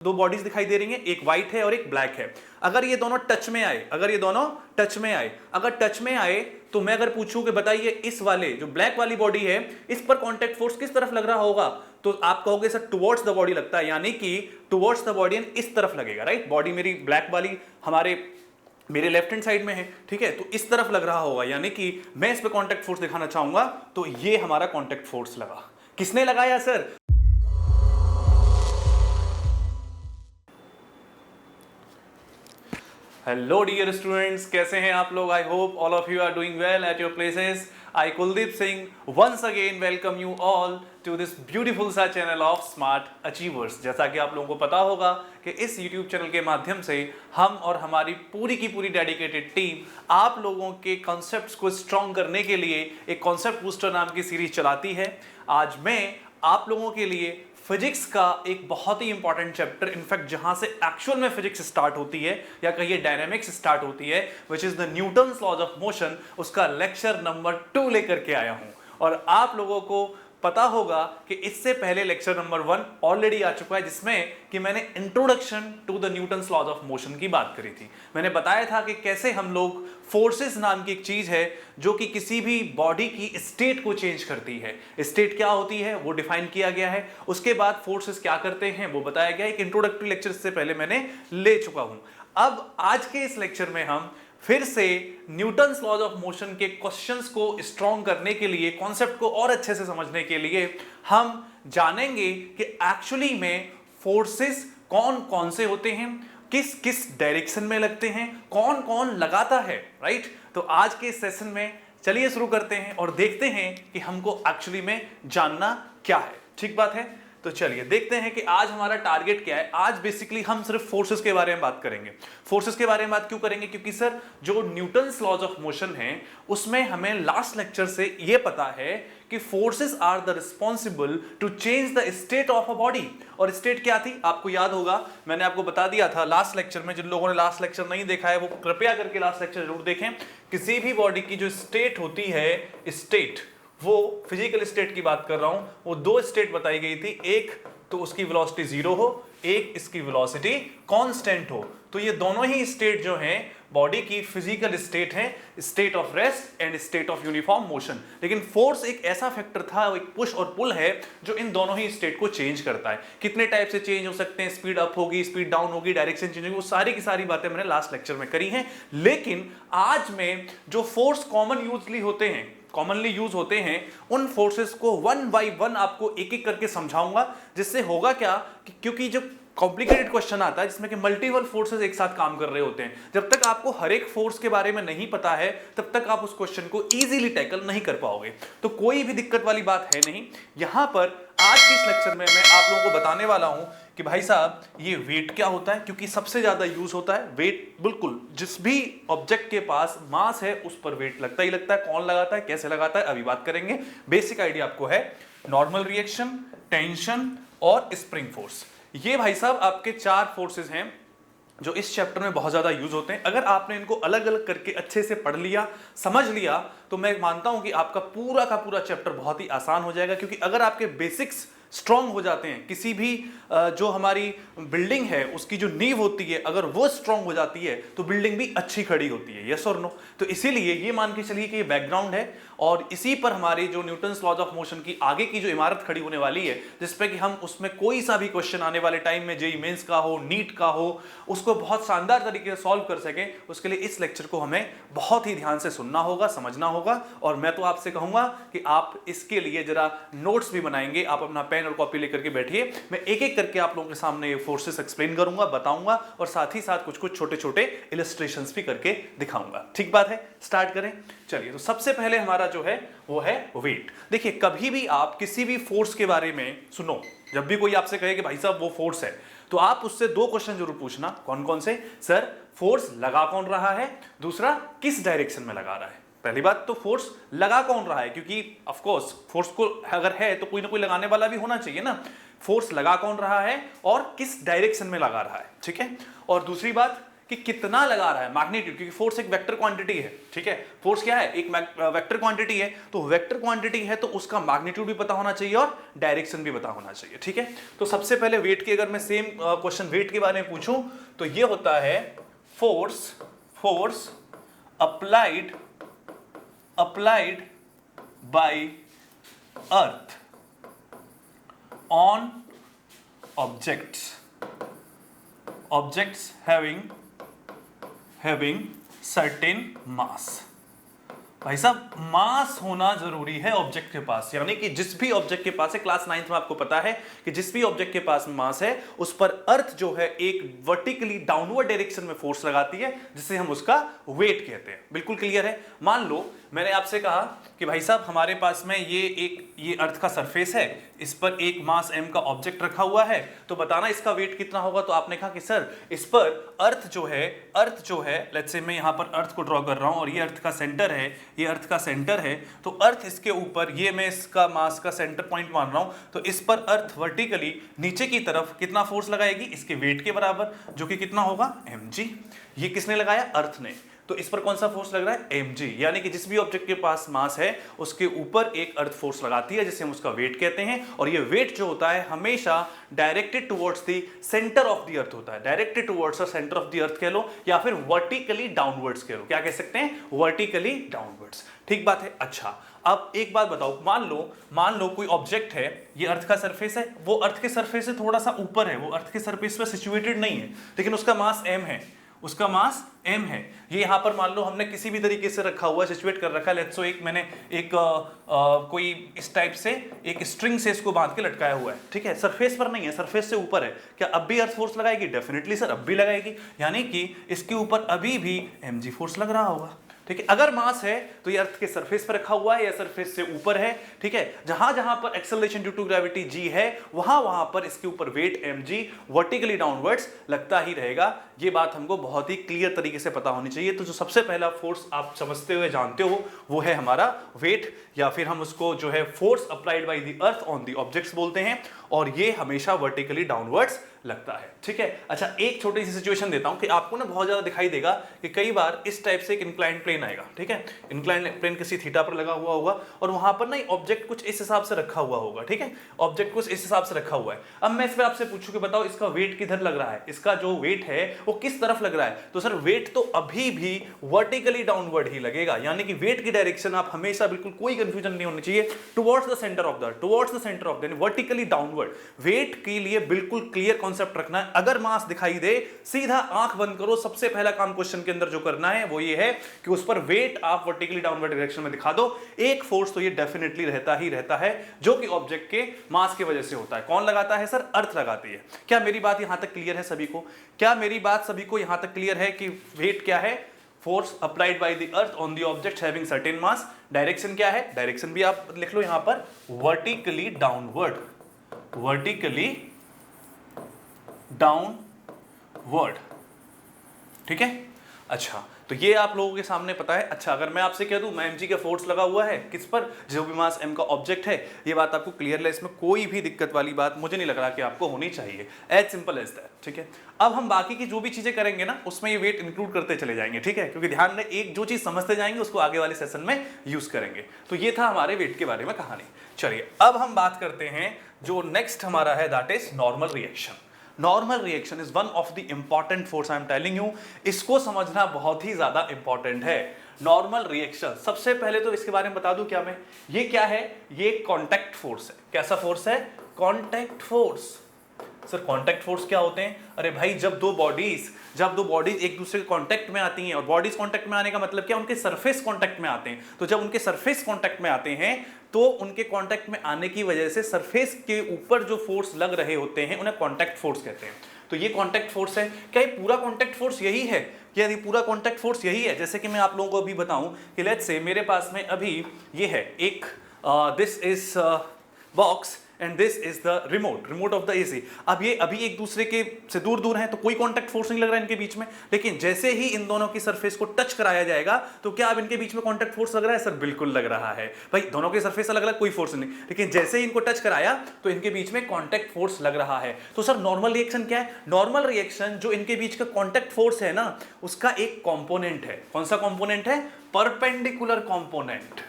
दो बॉडीज दिखाई दे रही हैं, एक व्हाइट है और एक ब्लैक है। अगर ये दोनों टच में आए, अगर टच में आए तो मैं अगर पूछूं कि बताइए इस वाले जो ब्लैक वाली बॉडी है इस पर कांटेक्ट फोर्स किस तरफ लग रहा होगा, तो आप कहोगे सर टुवर्ड्स द बॉडी लगता है, यानी कि टुवर्ड्स द बॉडी इस तरफ लगेगा, राइट। बॉडी मेरी ब्लैक वाली मेरे लेफ्ट हैंड साइड में है, ठीक है, तो इस तरफ लग रहा होगा, यानी कि मैं इस पे कांटेक्ट फोर्स दिखाना चाहूंगा तो ये हमारा कांटेक्ट फोर्स लगा। किसने लगाया सर? हेलो डियर स्टूडेंट्स, कैसे हैं आप लोग? I hope all of you are doing well at your places. I Kuldeep Singh once again welcome you all to this beautiful सा चैनल ऑफ स्मार्ट अचीवर्स। जैसा कि आप लोगों को पता होगा कि इस यूट्यूब चैनल के माध्यम से हम और हमारी पूरी की पूरी डेडिकेटेड टीम आप लोगों के कॉन्सेप्ट्स को स्ट्रॉन्ग करने के लिए एक कॉन्सेप्ट बूस्टर नाम की सीरीज चलाती है। आज मैं आप लोगों के लिए फिजिक्स का एक बहुत ही इंपॉर्टेंट चैप्टर, इनफैक्ट जहां से एक्चुअल में फिजिक्स स्टार्ट होती है या कहिए डायनामिक्स स्टार्ट होती है, which is the Newton's laws of motion, उसका लेक्चर नंबर 2 लेकर के आया हूं। और आप लोगों को पता होगा कि इससे पहले लेक्चर नंबर 1 ऑलरेडी आ चुका है, जिसमें कि मैंने introduction to the Newton's laws of motion की बात करी थी। मैंने बताया था कि कैसे हम लोग फोर्सेस नाम की एक चीज है जो कि किसी भी बॉडी की स्टेट को चेंज करती है। स्टेट क्या होती है वो डिफाइन किया गया है, उसके बाद फोर्सेस क्या करते हैं वो बताया गया। एक इंट्रोडक्टरी लेक्चर से पहले मैंने ले चुका हूं। अब आज के इस लेक्चर में हम फिर से न्यूटन्स लॉज ऑफ मोशन के क्वेश्चंस को स्ट्रॉन्ग करने के लिए, कॉन्सेप्ट को और अच्छे से समझने के लिए हम जानेंगे कि एक्चुअली में फोर्सेस कौन कौन से होते हैं, किस किस डायरेक्शन में लगते हैं, कौन कौन लगाता है, राइट। तो आज के सेशन में चलिए शुरू करते हैं और देखते हैं कि हमको एक्चुअली में जानना क्या है। ठीक बात है, तो चलिए देखते हैं कि आज हमारा टारगेट क्या है। आज बेसिकली हम सिर्फ फोर्सेस के बारे में बात करेंगे। फोर्सेस के बारे में बात क्यों करेंगे? क्योंकि सर जो न्यूटन्स लॉज ऑफ मोशन है उसमें हमें लास्ट लेक्चर से ये पता है कि forces are the responsible to change the state of a body. और स्टेट क्या थी आपको याद होगा, मैंने आपको बता दिया था लास्ट लेक्चर में। जिन लोगों ने लास्ट लेक्चर नहीं देखा है वो कृपया करके लास्ट लेक्चर जरूर देखें। किसी भी बॉडी की जो स्टेट होती है, स्टेट, वो फिजिकल स्टेट की बात कर रहा हूं, वो दो स्टेट बताई गई थी। एक तो उसकी वेलोसिटी 0 हो, एक इसकी वेलोसिटी कांस्टेंट हो। तो ये दोनों ही स्टेट जो हैं बॉडी की फिजिकल स्टेट है, state of rest and state of uniform motion. लेकिन फोर्स एक ऐसा फैक्टर था, एक पुश और पुल है जो इन दोनों ही स्टेट को चेंज करता है। कितने टाइप से चेंज हो सकते हैं, स्पीड अप होगी, स्पीड डाउन होगी, डायरेक्शन चेंज होगी, वो सारी की सारी बातें मैंने लास्ट लेक्चर में करी हैं। लेकिन आज में जो फोर्स कॉमनली यूज होते हैं उन फोर्सेस को वन बाय वन आपको एक एक करके समझाऊंगा। जिससे होगा क्या कि क्योंकि जो कॉम्प्लिकेटेड क्वेश्चन आता है जिसमें कि मल्टीपल फोर्सेस एक साथ काम कर रहे होते हैं, जब तक आपको हर एक फोर्स के बारे में नहीं पता है तब तक आप उस क्वेश्चन को इजीली टैकल नहीं कर पाओगे। तो कोई भी दिक्कत वाली बात है नहीं। यहां पर आज के इस लेक्चर में मैं आप लोगों को बताने वाला हूं कि भाई साहब ये वेट क्या होता है, क्योंकि सबसे ज्यादा यूज होता है वेट। बिल्कुल जिस भी ऑब्जेक्ट के पास मास है उस पर वेट लगता ही लगता है। कौन लगाता है, कैसे लगाता है, अभी बात करेंगे। बेसिक आइडिया आपको है, नॉर्मल रिएक्शन, टेंशन और स्प्रिंग फोर्स। ये भाई साहब आपके 4 फोर्सेस हैं जो इस चैप्टर में बहुत ज्यादा यूज होते हैं। अगर आपने इनको अलग अलग करके अच्छे से पढ़ लिया, समझ लिया, तो मैं मानता हूं कि आपका पूरा का पूरा चैप्टर बहुत ही आसान हो जाएगा। क्योंकि अगर आपके बेसिक्स स्ट्रॉन्ग हो जाते हैं, किसी भी जो हमारी बिल्डिंग है उसकी जो नींव होती है अगर वो स्ट्रॉन्ग हो जाती है तो बिल्डिंग भी अच्छी खड़ी होती है। यस और नो? तो इसीलिए ये मान के चलिए कि ये बैकग्राउंड है और इसी पर हमारी जो न्यूटन्स लॉज ऑफ मोशन की आगे की जो इमारत खड़ी होने वाली है, जिसपे कि हम उसमें कोई सा भी क्वेश्चन आने वाले टाइम में, जेईई मेंस का हो, नीट का हो, उसको बहुत शानदार तरीके से सॉल्व कर सके, उसके लिए इस लेक्चर को हमें बहुत ही ध्यान से सुनना होगा, समझना होगा। और मैं तो आपसे कहूंगा कि आप इसके लिए जरा नोट्स भी बनाएंगे। आप अपना पेन और कॉपी लेकर के बैठिए, मैं एक एक करके आप लोगों के सामने ये फोर्सेस एक्सप्लेन करूंगा, बताऊंगा और साथ ही साथ कुछ कुछ छोटे छोटे इलस्ट्रेशंस भी करके दिखाऊंगा। ठीक बात है, स्टार्ट करें। चलिए, तो सबसे पहले हमारा जो है वो है वेट। देखिए, कभी भी आप किसी भी फोर्स के बारे में सुनो, जब भी कोई आपसे कहे कि भाई साहब वो फोर्स है, तो आप उससे 2 क्वेश्चन जरूर पूछना। कौन कौन से? सर फोर्स लगा कौन रहा है, दूसरा किस डायरेक्शन में लगा रहा है। पहली बात तो फोर्स लगा कौन रहा है, क्योंकि ऑफ कोर्स फोर्स को अगर है तो कोई ना कोई लगाने वाला भी होना चाहिए ना। फोर्स लगा कौन रहा है और किस डायरेक्शन में लगा रहा है, ठीक है। और दूसरी बात कि कितना लगा रहा है, मैग्नीट्यूड, क्योंकि फोर्स एक वेक्टर क्वांटिटी है, ठीक है, फोर्स क्या है, एक वेक्टर क्वांटिटी है, तो वेक्टर क्वांटिटी है तो उसका मैग्नीट्यूड भी पता होना चाहिए और डायरेक्शन भी पता होना चाहिए, ठीक है। तो सबसे पहले वेट की, अगर मैं सेम क्वेश्चन वेट के बारे में पूछूं तो ये होता है force applied by earth on objects having certain mass। भाई साहब मास होना जरूरी है ऑब्जेक्ट के पास, यानी कि जिस भी ऑब्जेक्ट के पास है, क्लास 9th में आपको पता है कि जिस भी ऑब्जेक्ट के पास मास है उस पर अर्थ जो है एक वर्टिकली डाउनवर्ड डायरेक्शन में फोर्स लगाती है, जिसे हम उसका वेट कहते हैं। बिल्कुल क्लियर है। मान लो मैंने आपसे कहा कि भाई साहब हमारे पास में ये अर्थ का सरफेस है, इस पर एक मास m का ऑब्जेक्ट रखा हुआ है, तो बताना इसका वेट कितना होगा। तो आपने कहा कि सर इस पर अर्थ जो है लेट्स से मैं यहां पर अर्थ को ड्रॉ कर रहा हूं और ये अर्थ का सेंटर है, ये अर्थ का सेंटर है, तो अर्थ इसके ऊपर, ये मैं इसका मास का सेंटर पॉइंट मान रहा हूं, तो इस पर अर्थ वर्टिकली नीचे की तरफ कितना फोर्स लगाएगी, इसके वेट के बराबर, जो कि कितना होगा mg। ये किसने लगाया, अर्थ ने। तो इस पर कौन सा फोर्स लग रहा है, mg, यानी कि जिस भी ऑब्जेक्ट के पास मास है उसके ऊपर एक अर्थ फोर्स लगाती है, जिसे हम उसका वेट कहते हैं। और ये वेट जो होता है हमेशा directed towards the centre of the earth होता है, directed towards the centre of the earth कह लो, या फिर वर्टिकली डाउनवर्ड्स कह लो। क्या कह सकते हैं, वर्टिकली डाउनवर्ड्स, ठीक बात है। अच्छा अब एक बात बताओ, मान लो कोई ऑब्जेक्ट है, ये अर्थ का सरफेस है, वो अर्थ के सरफेस से थोड़ा सा ऊपर है, वो अर्थ के सरफेस पर सिचुएटेड नहीं है, लेकिन उसका मास m है, उसका मास m है। ये यहां पर मान लो हमने किसी भी तरीके से रखा हुआ है, सिचुएट कर रखा है, लेट्स सो मैंने कोई इस टाइप से एक स्ट्रिंग से इसको बांध के लटकाया हुआ है, ठीक है, सरफेस पर नहीं है, सरफेस से ऊपर है। क्या अब भी अर्थ फोर्स लगाएगी, डेफिनेटली सर अब भी लगाएगी, यानी कि इसके ऊपर अभी भी mg फोर्स लग रहा होगा, ठीक है। अगर मास है तो ये अर्थ के सरफेस पर रखा हुआ है या सरफेस से ऊपर है, ठीक है। जहां जहां पर acceleration due to gravity g है, वहां पर इसके ऊपर वेट mg वर्टिकली डाउनवर्ड्स लगता ही रहेगा। ये बात हमको बहुत ही क्लियर तरीके से पता होनी चाहिए। तो जो सबसे पहला फोर्स आप समझते हुए जानते हो वो है हमारा वेट, या फिर हम उसको जो है force applied by the earth on the objects बोलते हैं, और ये हमेशा वर्टिकली डाउनवर्ड्स लगता है, ठीक है। अच्छा एक छोटी सी सिचुएशन देता हूं कि आपको ना बहुत ज्यादा दिखाई देगा कि कई बार इस टाइप से एक इंक्लाइंड प्लेन आएगा, ठीक है, इंक्लाइंड प्लेन किसी थीटा पर लगा हुआ होगा और वहां पर ना ऑब्जेक्ट कुछ इस हिसाब से रखा हुआ होगा, ठीक है, ऑब्जेक्ट कुछ इस हिसाब से रखा हुआ है। अब मैं इस पर आपसे पूछूं कि बताओ इसका वेट किधर लग रहा है, इसका जो वेट है वो किस तरफ लग रहा है। तो सर वेट तो अभी भी वर्टिकली डाउनवर्ड ही लगेगा, यानी कि वेट की डायरेक्शन आप हमेशा, बिल्कुल कोई कंफ्यूजन नहीं होनी चाहिए, towards the centre of the vertically downward. Weight के लिए बिल्कुल क्लियर कॉन्सेप्ट रखना है। अगर मास दिखाई दे सीधा आंख बंद करो, सबसे पहला काम क्वेश्चन के अंदर जो करना है वो ये है कि उस पर वेट आप वर्टिकली डाउनवर्ड डायरेक्शन में दिखा दो। एक फोर्स तो ये डेफिनेटली रहता है जो कि ऑब्जेक्ट के मास की वजह से होता है। कौन लगाता है सर, अर्थ लगाती है। क्या मेरी बात यहां तक क्लियर है सभी को? क्या मेरी बात सभी को यहां तक क्लियर है कि वेट क्या है? Force applied by the earth on the object having certain mass. Direction क्या है? डायरेक्शन भी आप लिख लो यहां पर, वर्टिकली डाउनवर्ड, वर्टिकली डाउनवर्ड, ठीक है। अच्छा तो ये आप लोगों के सामने पता है। अच्छा अगर मैं आपसे कह दूं मैं mg का फोर्स लगा हुआ है किस पर, जो भी मास m का ऑब्जेक्ट है, ये बात आपको क्लियर है, इसमें कोई भी दिक्कत वाली बात मुझे नहीं लग रहा कि आपको होनी चाहिए। एज सिंपल एज दैट, ठीक है। अब हम बाकी की जो भी चीजें करेंगे ना उसमें ये वेट इंक्लूड करते चले जाएंगे, ठीक है, क्योंकि ध्यान रहे एक जो चीज समझते जाएंगे उसको आगे वाले सेशन में यूज करेंगे। तो ये था हमारे वेट के बारे में कहानी। चलिए अब हम बात करते हैं जो नेक्स्ट हमारा है, that is normal reaction. Normal reaction is one of the important force, I am telling you, इसको समझना बहुत ही ज्यादा इंपॉर्टेंट है। नॉर्मल रिएक्शन, सबसे पहले तो इसके बारे में बता दूं क्या मैं, ये क्या है, ये कांटेक्ट फोर्स है। कैसा फोर्स है? Contact force. Sir contact force क्या होते हैं? अरे भाई जब दो बॉडीज एक दूसरे के कांटेक्ट में आती हैं, और बॉडीज कांटेक्ट में आने का मतलब क्या, उनके सरफेस कांटेक्ट में आते हैं। तो जब उनके सरफेस कांटेक्ट में आते हैं तो उनके कांटेक्ट में आने की वजह से सरफेस के ऊपर जो फोर्स लग रहे होते हैं उन्हें कांटेक्ट फोर्स कहते हैं। तो ये कांटेक्ट फोर्स है। क्या ये पूरा कांटेक्ट फोर्स यही है? क्या ये पूरा कांटेक्ट फोर्स यही है? जैसे कि मैं आप लोगों को अभी बताऊं कि लेट्स से मेरे पास में अभी ये है एक this is box and this is the remote of the AC. अब ये अभी एक दूसरे के से दूर दूर हैं तो कोई कॉन्टैक्ट फोर्स नहीं लग रहा है इनके बीच में, लेकिन जैसे ही इन दोनों की सरफेस को टच कराया जाएगा तो क्या अब इनके बीच में कॉन्टैक्ट फोर्स लग रहा है? सर बिल्कुल लग रहा है भाई, दोनों के सरफेस अलग अलग, कोई फोर्स नहीं, लेकिन जैसे ही इनको टच कराया तो इनके बीच में कॉन्टैक्ट फोर्स लग रहा है। तो सर नॉर्मल रिएक्शन क्या है? नॉर्मल रिएक्शन जो इनके बीच का कॉन्टैक्ट फोर्स है ना, उसका एक कॉम्पोनेंट है। कौन सा कॉम्पोनेंट है? Perpendicular component.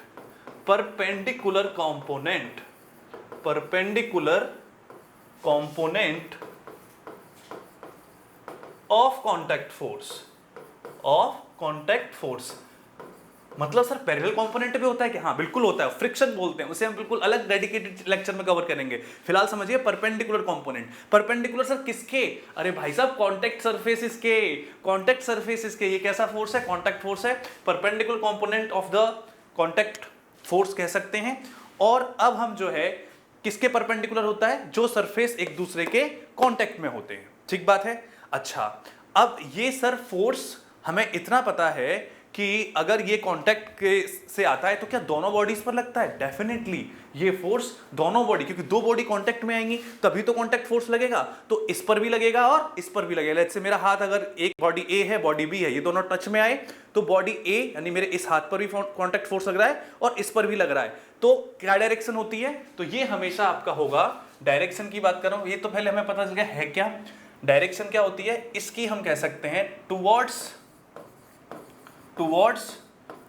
Perpendicular component, perpendicular component of contact force, of contact force. मतलब सर पैरेलल कंपोनेंट भी होता है कि? हाँ बिल्कुल होता है, फ्रिक्शन बोलते हैं उसे, हम बिल्कुल अलग डेडिकेटेड लेक्चर में कवर करेंगे। फिलहाल समझिए परपेंडिकुलर कंपोनेंट। परपेंडिकुलर सर किसके? अरे भाई साहब कांटेक्ट सरफेसेस के, कांटेक्ट सरफेसेस के। ये कैसा फोर्स है? कांटेक्ट फोर्स है, perpendicular component of the contact force कह सकते हैं। और अब हम जो है किसके परपेंडिकुलर होता है? जो सरफेस एक दूसरे के कांटेक्ट में होते हैं, ठीक बात है। अच्छा अब ये सर फोर्स हमें इतना पता है कि अगर ये कांटेक्ट से आता है तो क्या दोनों बॉडीज पर लगता है? डेफिनेटली ये फोर्स दोनों बॉडी, क्योंकि दो बॉडी कांटेक्ट में आएंगी तभी तो कांटेक्ट फोर्स लगेगा, तो इस पर भी लगेगा और इस पर भी लगेगा। लेट्स से मेरा हाथ, अगर एक बॉडी ए है बॉडी बी है, ये दोनों टच में आए तो बॉडी ए यानी मेरे इस हाथ पर भी कांटेक्ट फोर्स लग रहा है और इस पर भी लग रहा है, तो क्या डायरेक्शन होती है? तो ये हमेशा आपका होगा, डायरेक्शन की बात कर रहा हूं, ये तो पहले हमें पता चल गया है क्या। डायरेक्शन क्या होती है? इसकी हम कह सकते हैं टुवर्ड्स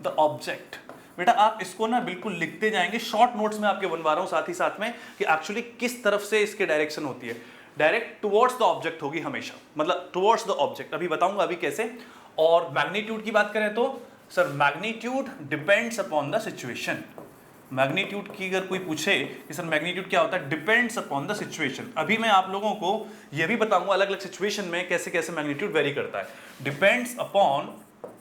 द ऑब्जेक्ट। बेटा आप इसको ना बिल्कुल लिखते जाएंगे, शॉर्ट नोट्स में आपके बनवा रहा हूं साथ ही साथ में कि एक्चुअली किस तरफ से इसके डायरेक्शन होती है। डायरेक्ट टुवर्ड्स द ऑब्जेक्ट होगी हमेशा, मतलब टुवर्ड्स द ऑब्जेक्ट। अभी बताऊंगा अभी कैसे। और मैग्नीट्यूड की बात करें तो sir magnitude depends upon the situation. Magnitude की अगर कोई पूछे कि सर मैग्नीट्यूड क्या होता है, डिपेंड्स अपॉन द सिचुएशन। अभी मैं आप लोगों को यह भी बताऊंगा अलग अलग सिचुएशन में कैसे कैसे मैग्नीट्यूड वेरी करता है। Depends upon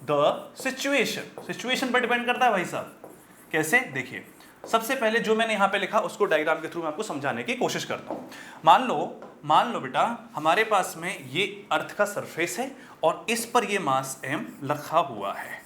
the situation, situation पर डिपेंड करता है भाई साहब। कैसे? देखिए सबसे पहले जो मैंने यहां पे लिखा उसको डायग्राम के थ्रू मैं आपको समझाने की कोशिश करता हूं। मान लो बेटा हमारे पास में ये अर्थ का सरफेस है और इस पर ये मास m रखा हुआ है।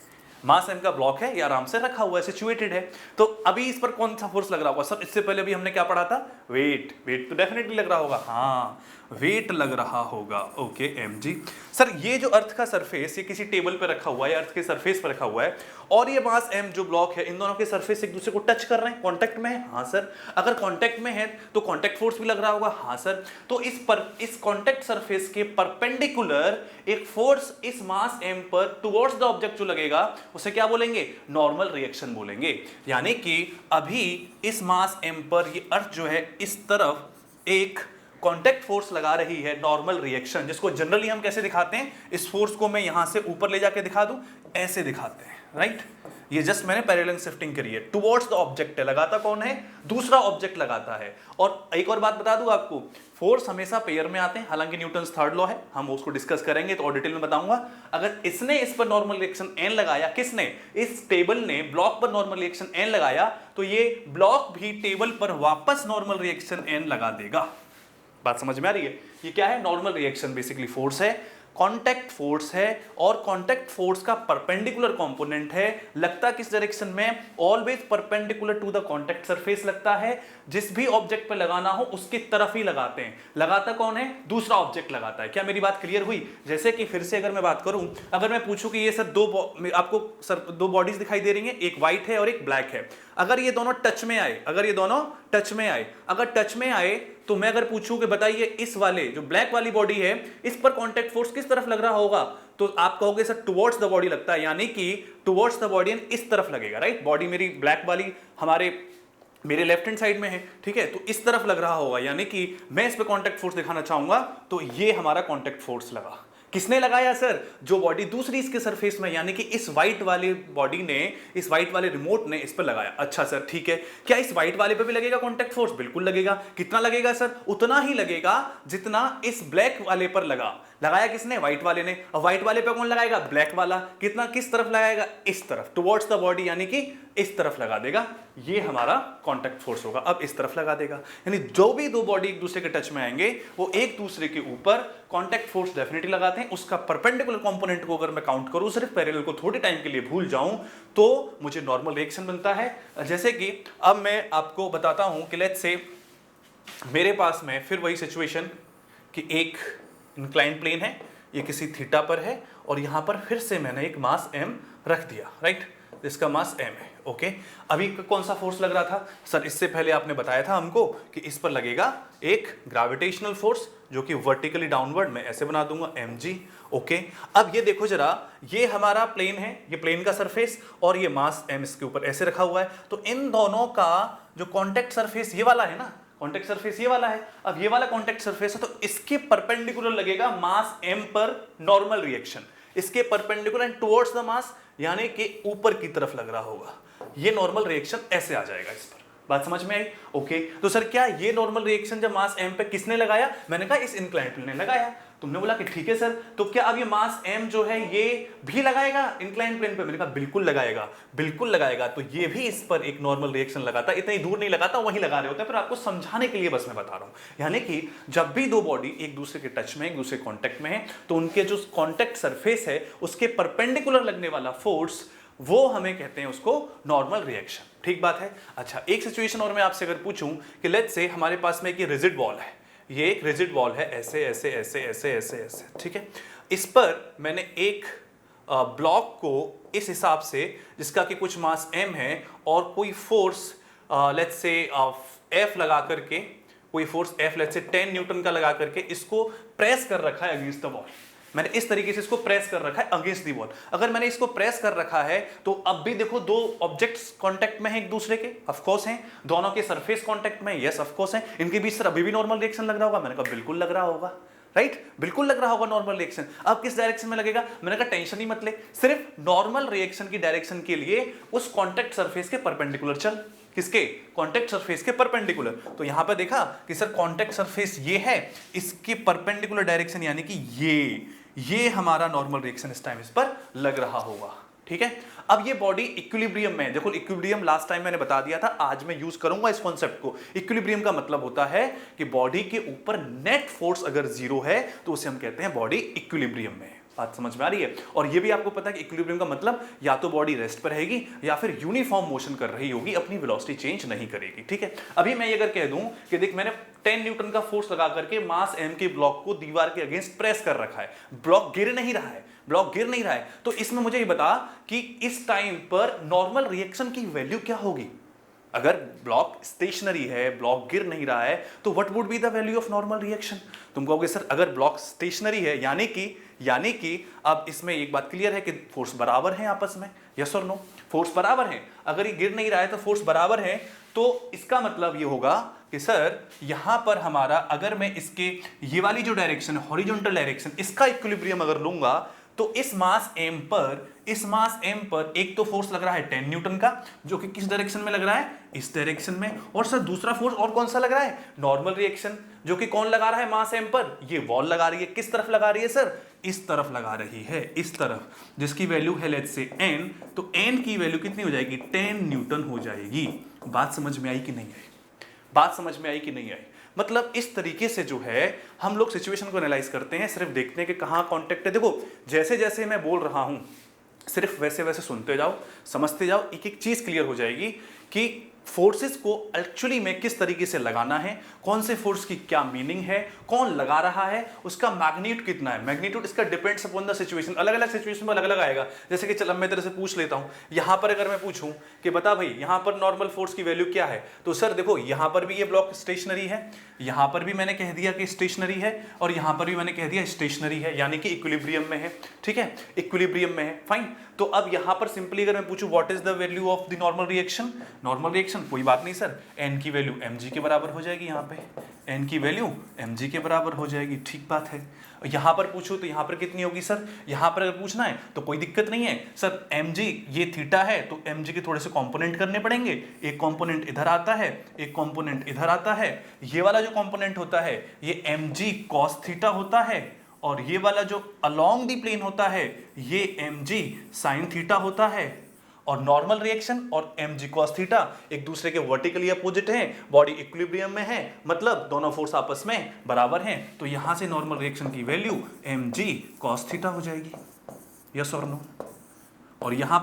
मास m का ब्लॉक है, ये आराम से रखा हुआ है, सिचुएटेड है। तो अभी इस पर कौन सा फोर्स लग रहा होगा? सर इससे पहले अभी हमने क्या पढ़ा था? वेट तो डेफिनेटली लग रहा होगा। हाँ वेट लग रहा होगा, ओके mg। सर ये जो अर्थ का सरफेस ये किसी टेबल पे रखा हुआ है, अर्थ के सरफेस पर रखा हुआ है, और ये मास m जो ब्लॉक है, इन दोनों के सरफेस एक दूसरे को टच कर रहे हैं, कांटेक्ट में है। हाँ सर। अगर कांटेक्ट में है तो कांटेक्ट फोर्स भी लग रहा होगा। हाँ सर। तो इस कांटेक्ट सरफेस के परपेंडिकुलर एक फोर्स इस मास m पर टुवर्ड्स द ऑब्जेक्ट जो लगेगा उसे क्या बोलेंगे? नॉर्मल रिएक्शन बोलेंगे। यानी कि अभी इस मास m पर ये अर्थ जो है इस तरफ एक कांटेक्ट फोर्स लगा रही है, नॉर्मल रिएक्शन, जिसको जनरली हम कैसे दिखाते हैं? इस फोर्स को मैं यहां से ऊपर ले जाके दिखा दूं, ऐसे दिखाते हैं, राइट। ये जस्ट मैंने पैरेलल शिफ्टिंग करी है। टुवर्ड्स द ऑब्जेक्ट है, लगाता कौन है? दूसरा ऑब्जेक्ट लगाता है। और एक और बात बता दूं आपको, फोर्स हमेशा पेयर में आते हैं, हालांकि न्यूटन्स थर्ड लॉ है, हम उसको डिस्कस करेंगे तो और डिटेल में बताऊंगा। अगर इसने इस पर नॉर्मल रिएक्शन n लगाया, किसने? इस टेबल ने ब्लॉक पर नॉर्मल रिएक्शन n लगाया, तो ये ब्लॉक भी टेबल पर वापस नॉर्मल रिएक्शन n लगा देगा। बात समझ में आ रही है? ये क्या है? नॉर्मल रिएक्शन बेसिकली फोर्स है, कांटेक्ट फोर्स है, और कांटेक्ट फोर्स का परपेंडिकुलर कंपोनेंट है। लगता किस डायरेक्शन में? Always perpendicular to the contact surface लगता है। जिस भी ऑब्जेक्ट पे लगाना हो उसकी तरफ ही लगाते हैं। लगाता कौन है? दूसरा ऑब्जेक्ट लगाता है। क्या मेरी बात क्लियर हुई? जैसे कि फिर से अगर मैं बात करूं, अगर मैं पूछूं कि ये सर आपको सर दो बॉडीज दिखाई दे रही हैं, एक व्हाइट है और एक ब्लैक है। अगर ये दोनों टच में आए, अगर टच में आए तो मैं अगर पूछूं कि बताइए इस वाले जो ब्लैक वाली बॉडी है, इस पर कांटेक्ट फोर्स किस तरफ लग रहा होगा? तो आप कहोगे सर टुवर्ड्स द बॉडी लगता है, यानी कि टुवर्ड्स द बॉडी इस तरफ लगेगा, राइट। बॉडी मेरी ब्लैक वाली मेरे लेफ्ट हैंड साइड में है, ठीक है, तो इस तरफ लग रहा होगा, यानी कि मैं इस पे कांटेक्ट फोर्स दिखाना चाहूंगा तो ये हमारा कांटेक्ट फोर्स लगा। किसने लगाया सर? जो बॉडी दूसरी इसके सरफेस में, यानी कि इस व्हाइट वाले बॉडी ने, इस व्हाइट वाले रिमोट ने इस पर लगाया। अच्छा सर ठीक है, क्या इस व्हाइट वाले पे भी लगेगा कांटेक्ट फोर्स? बिल्कुल लगेगा। कितना लगेगा सर? उतना ही लगेगा जितना इस ब्लैक वाले पर लगा। लगाया किसने? व्हाइट वाले ने। और व्हाइट वाले पे कौन लगाएगा? ब्लैक वाला। कितना? किस तरफ लगाएगा? इस तरफ, टुवर्ड्स द बॉडी, यानी कि इस तरफ लगा देगा। ये हमारा कांटेक्ट फोर्स होगा। अब इस तरफ लगा देगा, यानी जो भी दो बॉडी एक दूसरे के टच में आएंगे वो एक दूसरे के ऊपर कांटेक्ट फोर्स डेफिनेटली लगाते हैं। उसका परपेंडिकुलर कंपोनेंट को अगर मैं काउंट करूं, सिर्फ पैरेलल को थोड़े टाइम के लिए भूल जाऊं, तो मुझे नॉर्मल रिएक्शन बनता है। जैसे कि अब मैं आपको बताता हूं कि लेट्स से मेरे पास में फिर वही सिचुएशन कि एक इंक्लाइन प्लेन है, ये किसी थीटा पर है और यहां पर फिर से मैंने एक मास m रख दिया, राइट। इसका मास m है, ओके। अभी कौन सा फोर्स लग रहा था सर? इससे पहले आपने बताया था हमको कि इस पर लगेगा एक ग्रेविटेशनल फोर्स जो कि वर्टिकली डाउनवर्ड, मैं ऐसे बना दूंगा mg, ओके। अब ये देखो जरा, ये हमारा प्लेन है, ये प्लेन का सरफेस और ये मास m इसके ऊपर ऐसे रखा हुआ है, तो इन दोनों का जो कॉन्टेक्ट सरफेस ये वाला है ना, कॉन्टेक्ट सरफेस ये वाला है। अब ये वाला कॉन्टेक्ट सरफेस है तो इसके परपेंडिकुलर लगेगा मास m पर नॉर्मल रिएक्शन, इसके perpendicular and towards the mass, यानी कि ऊपर की तरफ लग रहा होगा। ये नॉर्मल रिएक्शन ऐसे आ जाएगा इस पर। बात समझ में आई? ओके। तो सर क्या ये नॉर्मल रिएक्शन जब मास m पे किसने लगाया? मैंने कहा इस इंक्लाइंड प्लेन ने लगाया। तुमने बोला कि ठीक है सर, तो क्या अब ये मास m जो है ये भी लगाएगा इंक्लाइंड प्लेन पे? मैंने कहा बिल्कुल लगाएगा, बिल्कुल लगाएगा। तो ये भी इस पर एक नॉर्मल रिएक्शन लगाता, इतनी दूर नहीं लगाता, वहीं लगा रहे होते हैं, पर आपको समझाने के लिए बस मैं बता रहा हूं। यानी कि जब भी दो बॉडी एक दूसरे के टच में, एक दूसरे कॉन्टेक्ट में है, तो उनके जो कॉन्टेक्ट सरफेस है उसके परपेंडिकुलर लगने वाला फोर्स, वो हमें कहते हैं उसको नॉर्मल रिएक्शन। ठीक बात है। अच्छा, एक सिचुएशन और मैं आपसे अगर पूछूं कि लेट्स से हमारे पास में एक रिजिड बॉल है, ये एक रिजिड बॉल है, ऐसे ऐसे ऐसे ऐसे ऐसे ऐसे, ठीक है। इस पर मैंने एक ब्लॉक को इस हिसाब से, जिसका कि कुछ मास m है और कोई फोर्स लेट्स से F लगा करके, कोई force F let's say 10 Newton का लगा करके इसको प्रेस कर रखा है अगेंस्ट द वॉल। मैंने इस तरीके से इसको प्रेस कर रखा है अगेंस्ट दी वॉल। अगर मैंने इसको प्रेस कर रखा है तो अब भी देखो दो ऑब्जेक्ट्स कांटेक्ट में हैं एक दूसरे के, ऑफ कोर्स हैं, दोनों के सरफेस कांटेक्ट में, यस ऑफ कोर्स हैं, इनके बीच सर अभी भी नॉर्मल रिएक्शन लग रहा होगा? मैंने कहा बिल्कुल लग रहा होगा, राइट, बिल्कुल लग रहा होगा नॉर्मल रिएक्शन। अब किस डायरेक्शन में लगेगा? मैंने कहा टेंशन ही मत ले, सिर्फ नॉर्मल रिएक्शन की डायरेक्शन के लिए उस कॉन्टेक्ट सरफेस के परपेंडिकुलर चल। किसके? कॉन्टेक्ट सरफेस के परपेंडिकुलर। तो यहां पर देखा कि सर कॉन्टेक्ट सरफेस ये है, इसके परपेंडिकुलर डायरेक्शन यानी कि ये हमारा नॉर्मल रिएक्शन इस टाइम इस पर लग रहा होगा। ठीक है। अब ये बॉडी इक्विलिब्रियम में है। देखो इक्विलिब्रियम लास्ट टाइम मैंने बता दिया था, आज मैं यूज करूंगा इस कॉन्सेप्ट को। इक्विलिब्रियम का मतलब होता है कि बॉडी के ऊपर नेट फोर्स अगर जीरो है तो उसे हम कहते हैं बॉडी इक्विलिब्रियम में है। बात समझ में आ रही है? और ये भी आपको पता है कि इक्विलिब्रियम का मतलब या तो बॉडी रेस्ट पर रहेगी या फिर यूनिफॉर्म मोशन कर रही होगी, अपनी वेलोसिटी चेंज नहीं करेगी। ठीक है। अभी मैं ये अगर कह दूं कि देख मैंने 10 न्यूटन का फोर्स लगा करके मास m के ब्लॉक को दीवार के अगेंस्ट प्रेस कर रखा है, ब्लॉक गिर नहीं रहा है, ब्लॉक गिर नहीं रहा है, तो इसमें मुझे ये बता कि इस टाइम पर नॉर्मल रिएक्शन की वैल्यू क्या होगी? अगर ब्लॉक स्टेशनरी है, ब्लॉक गिर नहीं रहा है, तो what would be the value of normal reaction? तुम कहोगे सर अगर ब्लॉक स्टेशनरी है यानी कि अब इसमें एक बात क्लियर है कि फोर्स बराबर है आपस में, यस और नो? फोर्स बराबर है। अगर ये गिर नहीं रहा है तो फोर्स बराबर है, तो इसका मतलब ये होगा कि सर यहां पर हमारा, अगर मैं इसके ये वाली जो डायरेक्शन है हॉरिजॉन्टल डायरेक्शन, इसका इक्विलिब्रियम अगर लूंगा तो इस मास m पर एक तो फोर्स लग रहा है 10 न्यूटन का, जो कि किस डायरेक्शन में लग रहा है? इस डायरेक्शन में। और सर दूसरा फोर्स और कौन सा लग रहा है? नॉर्मल रिएक्शन, जो कि कौन लगा रहा है मास m पर? ये वॉल लगा रही है। किस तरफ लगा रही है सर? इस तरफ लगा रही है, इस तरफ, जिसकी वैल्यू है लेट्स से n। तो n की वैल्यू कितनी हो जाएगी? 10 न्यूटन हो जाएगी। बात समझ में आई कि नहीं आई? बात समझ में आई कि नहीं आई? मतलब इस तरीके से जो है हम लोग सिचुएशन को एनालाइज करते हैं, सिर्फ देखते हैं कि कहां कांटेक्ट है। देखो जैसे जैसे मैं बोल रहा हूं सिर्फ वैसे वैसे सुनते जाओ, समझते जाओ, एक एक चीज क्लियर हो जाएगी कि फोर्सेस को एक्चुअली में किस तरीके से लगाना है, कौन से फोर्स की क्या मीनिंग है, कौन लगा रहा है, उसका मैग्नीट्यूड कितना है। मैग्नीट्यूड इसका डिपेंड्स अपॉन द सिचुएशन, अलग अलग सिचुएशन में अलग अलग आएगा। जैसे कि चल मैं तेरे से पूछ लेता हूं, यहां पर अगर मैं पूछूं कि बता भाई यहां पर नॉर्मल फोर्स की वैल्यू क्या है, तो सर देखो यहां पर भी ये ब्लॉक स्टेशनरी है, यहां पर भी मैंने कह दिया कि स्टेशनरी है, और यहां पर भी मैंने कह दिया स्टेशनरी है, यानी कि इक्विलिब्रियम में है। ठीक है, इक्विलिब्रियम में है, फाइन। तो अब यहां पर सिंपली अगर मैं पूछूं what is the value of the normal reaction, normal reaction कोई बात नहीं सर, n की वैल्यू mg के बराबर हो जाएगी। यहाँ पे n की वैल्यू mg के बराबर हो जाएगी। ठीक बात है। यहाँ पर पूछो तो यहाँ पर कितनी होगी सर? यहाँ पर अगर पूछना है तो कोई दिक्कत नहीं है सर, mg ये थीटा है तो mg के थोड़े से कंपोनेंट करने पड़ेंगे। एक कंपोनेंट इधर आता है, एक कंपोनेंट इधर आता है। ये वाला जो कंपोनेंट होता है ये mg cos थीटा होता है, और ये वाला जो अलोंग दी प्लेन होता है ये mg sin थीटा होता है। और नॉर्मल रिएक्शन और mg cos थीटा एक दूसरे के वर्टिकली अपोजिट हैं, बॉडी इक्विलिब्रियम में है, मतलब दोनों फोर्स आपस में बराबर हैं। तो यहां से नॉर्मल रिएक्शन की वैल्यू mg cos थीटा हो जाएगी। यस और नो? और यहाँ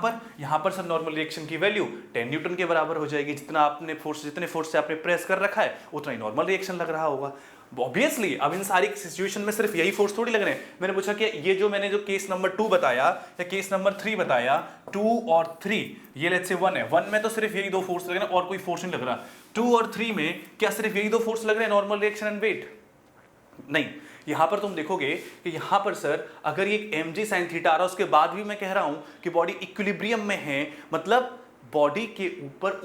पर सर नॉर्मल रिएक्शन की वैल्यू 10 न्यूटन के बराबर हो जाएगी। जितने फोर्स से आपने प्रेस कर रखा है उतना ही नॉर्मल रिएक्शन लग रहा होगा। ऑब्वियसली अब इन सारी सिचुएशन में सिर्फ यही फोर्स थोड़ी लग रहे हैं। मैंने पूछा कि ये मैंने जो केस नंबर 2 बताया या केस नंबर 3 बताया, 2 और 3, ये लेट्स से 1 है, 1 में तो सिर्फ यही 2 फोर्स लग रहे हैं और कोई फोर्स नहीं लग रहा। 2 और 3 में क्या सिर्फ यही 2 फोर्स लग रहे हैं, नॉर्मल रिएक्शन एंड वेट? नहीं, यहां पर तुम देखोगे कि यहां पर सर अगर ये mg sin थीटा आ रहा है उसके बाद भी मैं कह रहा हूं कि बॉडी इक्विलिब्रियम में है, मतलब बॉडी के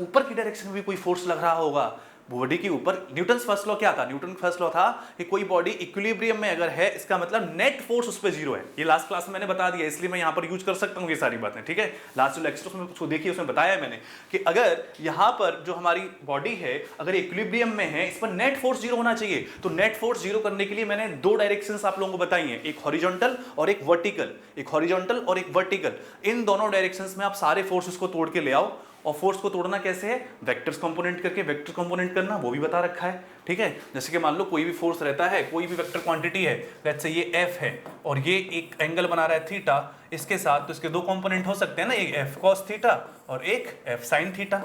ऊपर की डायरेक्शन में भी कोई फोर्स लग रहा होगा। बॉडी के ऊपर न्यूटन फर्स्ट लॉ क्या था? न्यूटन फर्स्ट लॉ था कि कोई बॉडी इक्विलिब्रियम में अगर है इसका मतलब नेट फोर्स उस पर 0 है। ये लास्ट क्लास में मैंने बता दिया, इसलिए मैं यहां पर यूज कर सकता हूं ये सारी बातें, ठीक है। लास्ट जो लेक्चर उसमें उसको देखिए, उसमें बताया है मैंने कि अगर यहां पर जो हमारी बॉडी है अगर इक्विलिब्रियम में है, इस पर नेट फोर्स 0 होना चाहिए। तो नेट फोर्स 0 करने के लिए मैंने 2 डायरेक्शंस आप लोगों को बताई हैं, एक हॉरिजॉन्टल और एक वर्टिकल, एक हॉरिजॉन्टल और एक वर्टिकल। इन दोनों डायरेक्शंस में आप सारे फोर्सेस को तोड़ के ले आओ। और फोर्स को तोड़ना कैसे है? वेक्टर्स कंपोनेंट करके। वेक्टर कंपोनेंट करना वो भी बता रखा है, ठीक है। जैसे कि मान लो कोई भी फोर्स रहता है, कोई भी वेक्टर क्वांटिटी है, लेट्स से ये F है और ये एक एंगल बना रहा है थीटा इसके साथ, तो इसके 2 कंपोनेंट हो सकते हैं ना, एक F cos थीटा और एक F sin थीटा।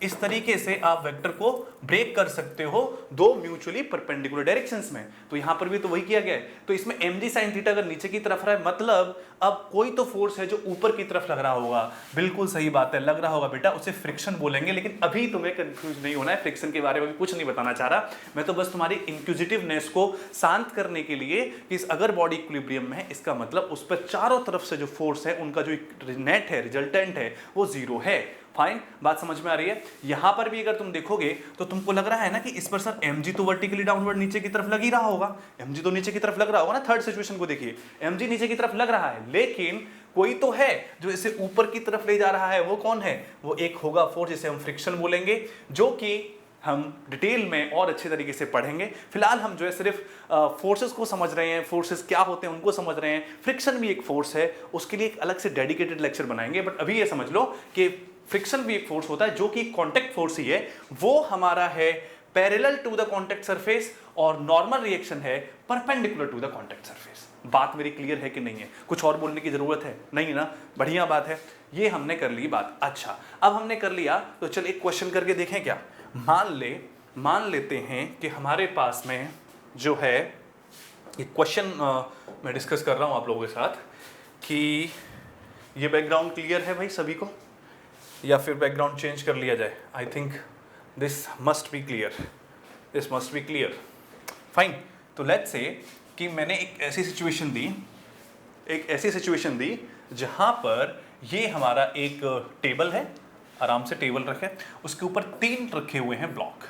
इस तरीके से आप वेक्टर को ब्रेक कर सकते हो 2 म्यूचुअली परपेंडिकुलर डायरेक्शंस में। तो यहां पर भी तो वही किया गया है। तो इसमें mg sin थीटा अगर नीचे की तरफ रहा है, मतलब अब कोई तो फोर्स है जो ऊपर की तरफ लग रहा होगा। बिल्कुल सही बात है, लग रहा होगा बेटा, उसे फ्रिक्शन बोलेंगे। लेकिन अभी तुम्हें कंफ्यूज नहीं होना है, फ्रिक्शन के बारे में भी कुछ नहीं बताना चाह रहा मैं, तो बस तुम्हारी इंक्विजिटिवनेस को शांत करने के लिए कि अगर बॉडी इक्विलिब्रियम में है इसका मतलब उस पर चारों तरफ से जो फोर्स है उनका जो नेट है, रिजल्टेंट है, वो 0 है। फाइन, बात समझ में आ रही है। यहां पर भी अगर तुम देखोगे तो तुमको लग रहा है ना कि इस पर सर mg तो वर्टिकली डाउनवर्ड नीचे की तरफ लग ही रहा होगा, mg तो नीचे की तरफ लग रहा होगा ना। थर्ड सिचुएशन को देखिए, mg नीचे की तरफ लग रहा है, लेकिन कोई तो है जो इसे ऊपर की तरफ ले जा रहा है। वो कौन है? वो एक होगा फोर्स जिसे हम फ्रिक्शन बोलेंगे, जो कि हम डिटेल में और अच्छे तरीके से पढ़ेंगे। फिलहाल हम जो है सिर्फ फोर्सेस को समझ रहे हैं, फोर्सेस क्या होते हैं उनको समझ रहे हैं। फ्रिक्शन भी एक फोर्स है, उसके लिए एक अलग से डेडिकेटेड लेक्चर बनाएंगे। बट अभी ये समझ लो कि फ्रिक्शन भी एक फोर्स होता है जो कि कॉन्टैक्ट फोर्स ही है। वो हमारा है parallel to the contact surface और नॉर्मल रिएक्शन है perpendicular to the contact surface. बात मेरी क्लियर है कि नहीं है? कुछ और बोलने की जरूरत है? नहीं ना, बढ़िया बात है। ये हमने कर ली बात। अच्छा, अब हमने कर लिया तो चल एक क्वेश्चन करके देखें क्या। मान लेते हैं कि हमारे पास में जो है एक क्वेश्चन मैं डिस्कस कर रहा हूं आप लोगों के साथ कि ये बैकग्राउंड क्लियर है भाई सभी को, या फिर बैकग्राउंड चेंज कर लिया जाए? I think this must be clear, this must be clear. Fine, तो लेट्स से कि मैंने एक ऐसी सिचुएशन दी जहां पर ये हमारा एक टेबल है, आराम से टेबल रखे, उसके ऊपर 3 रखे हुए हैं ब्लॉक,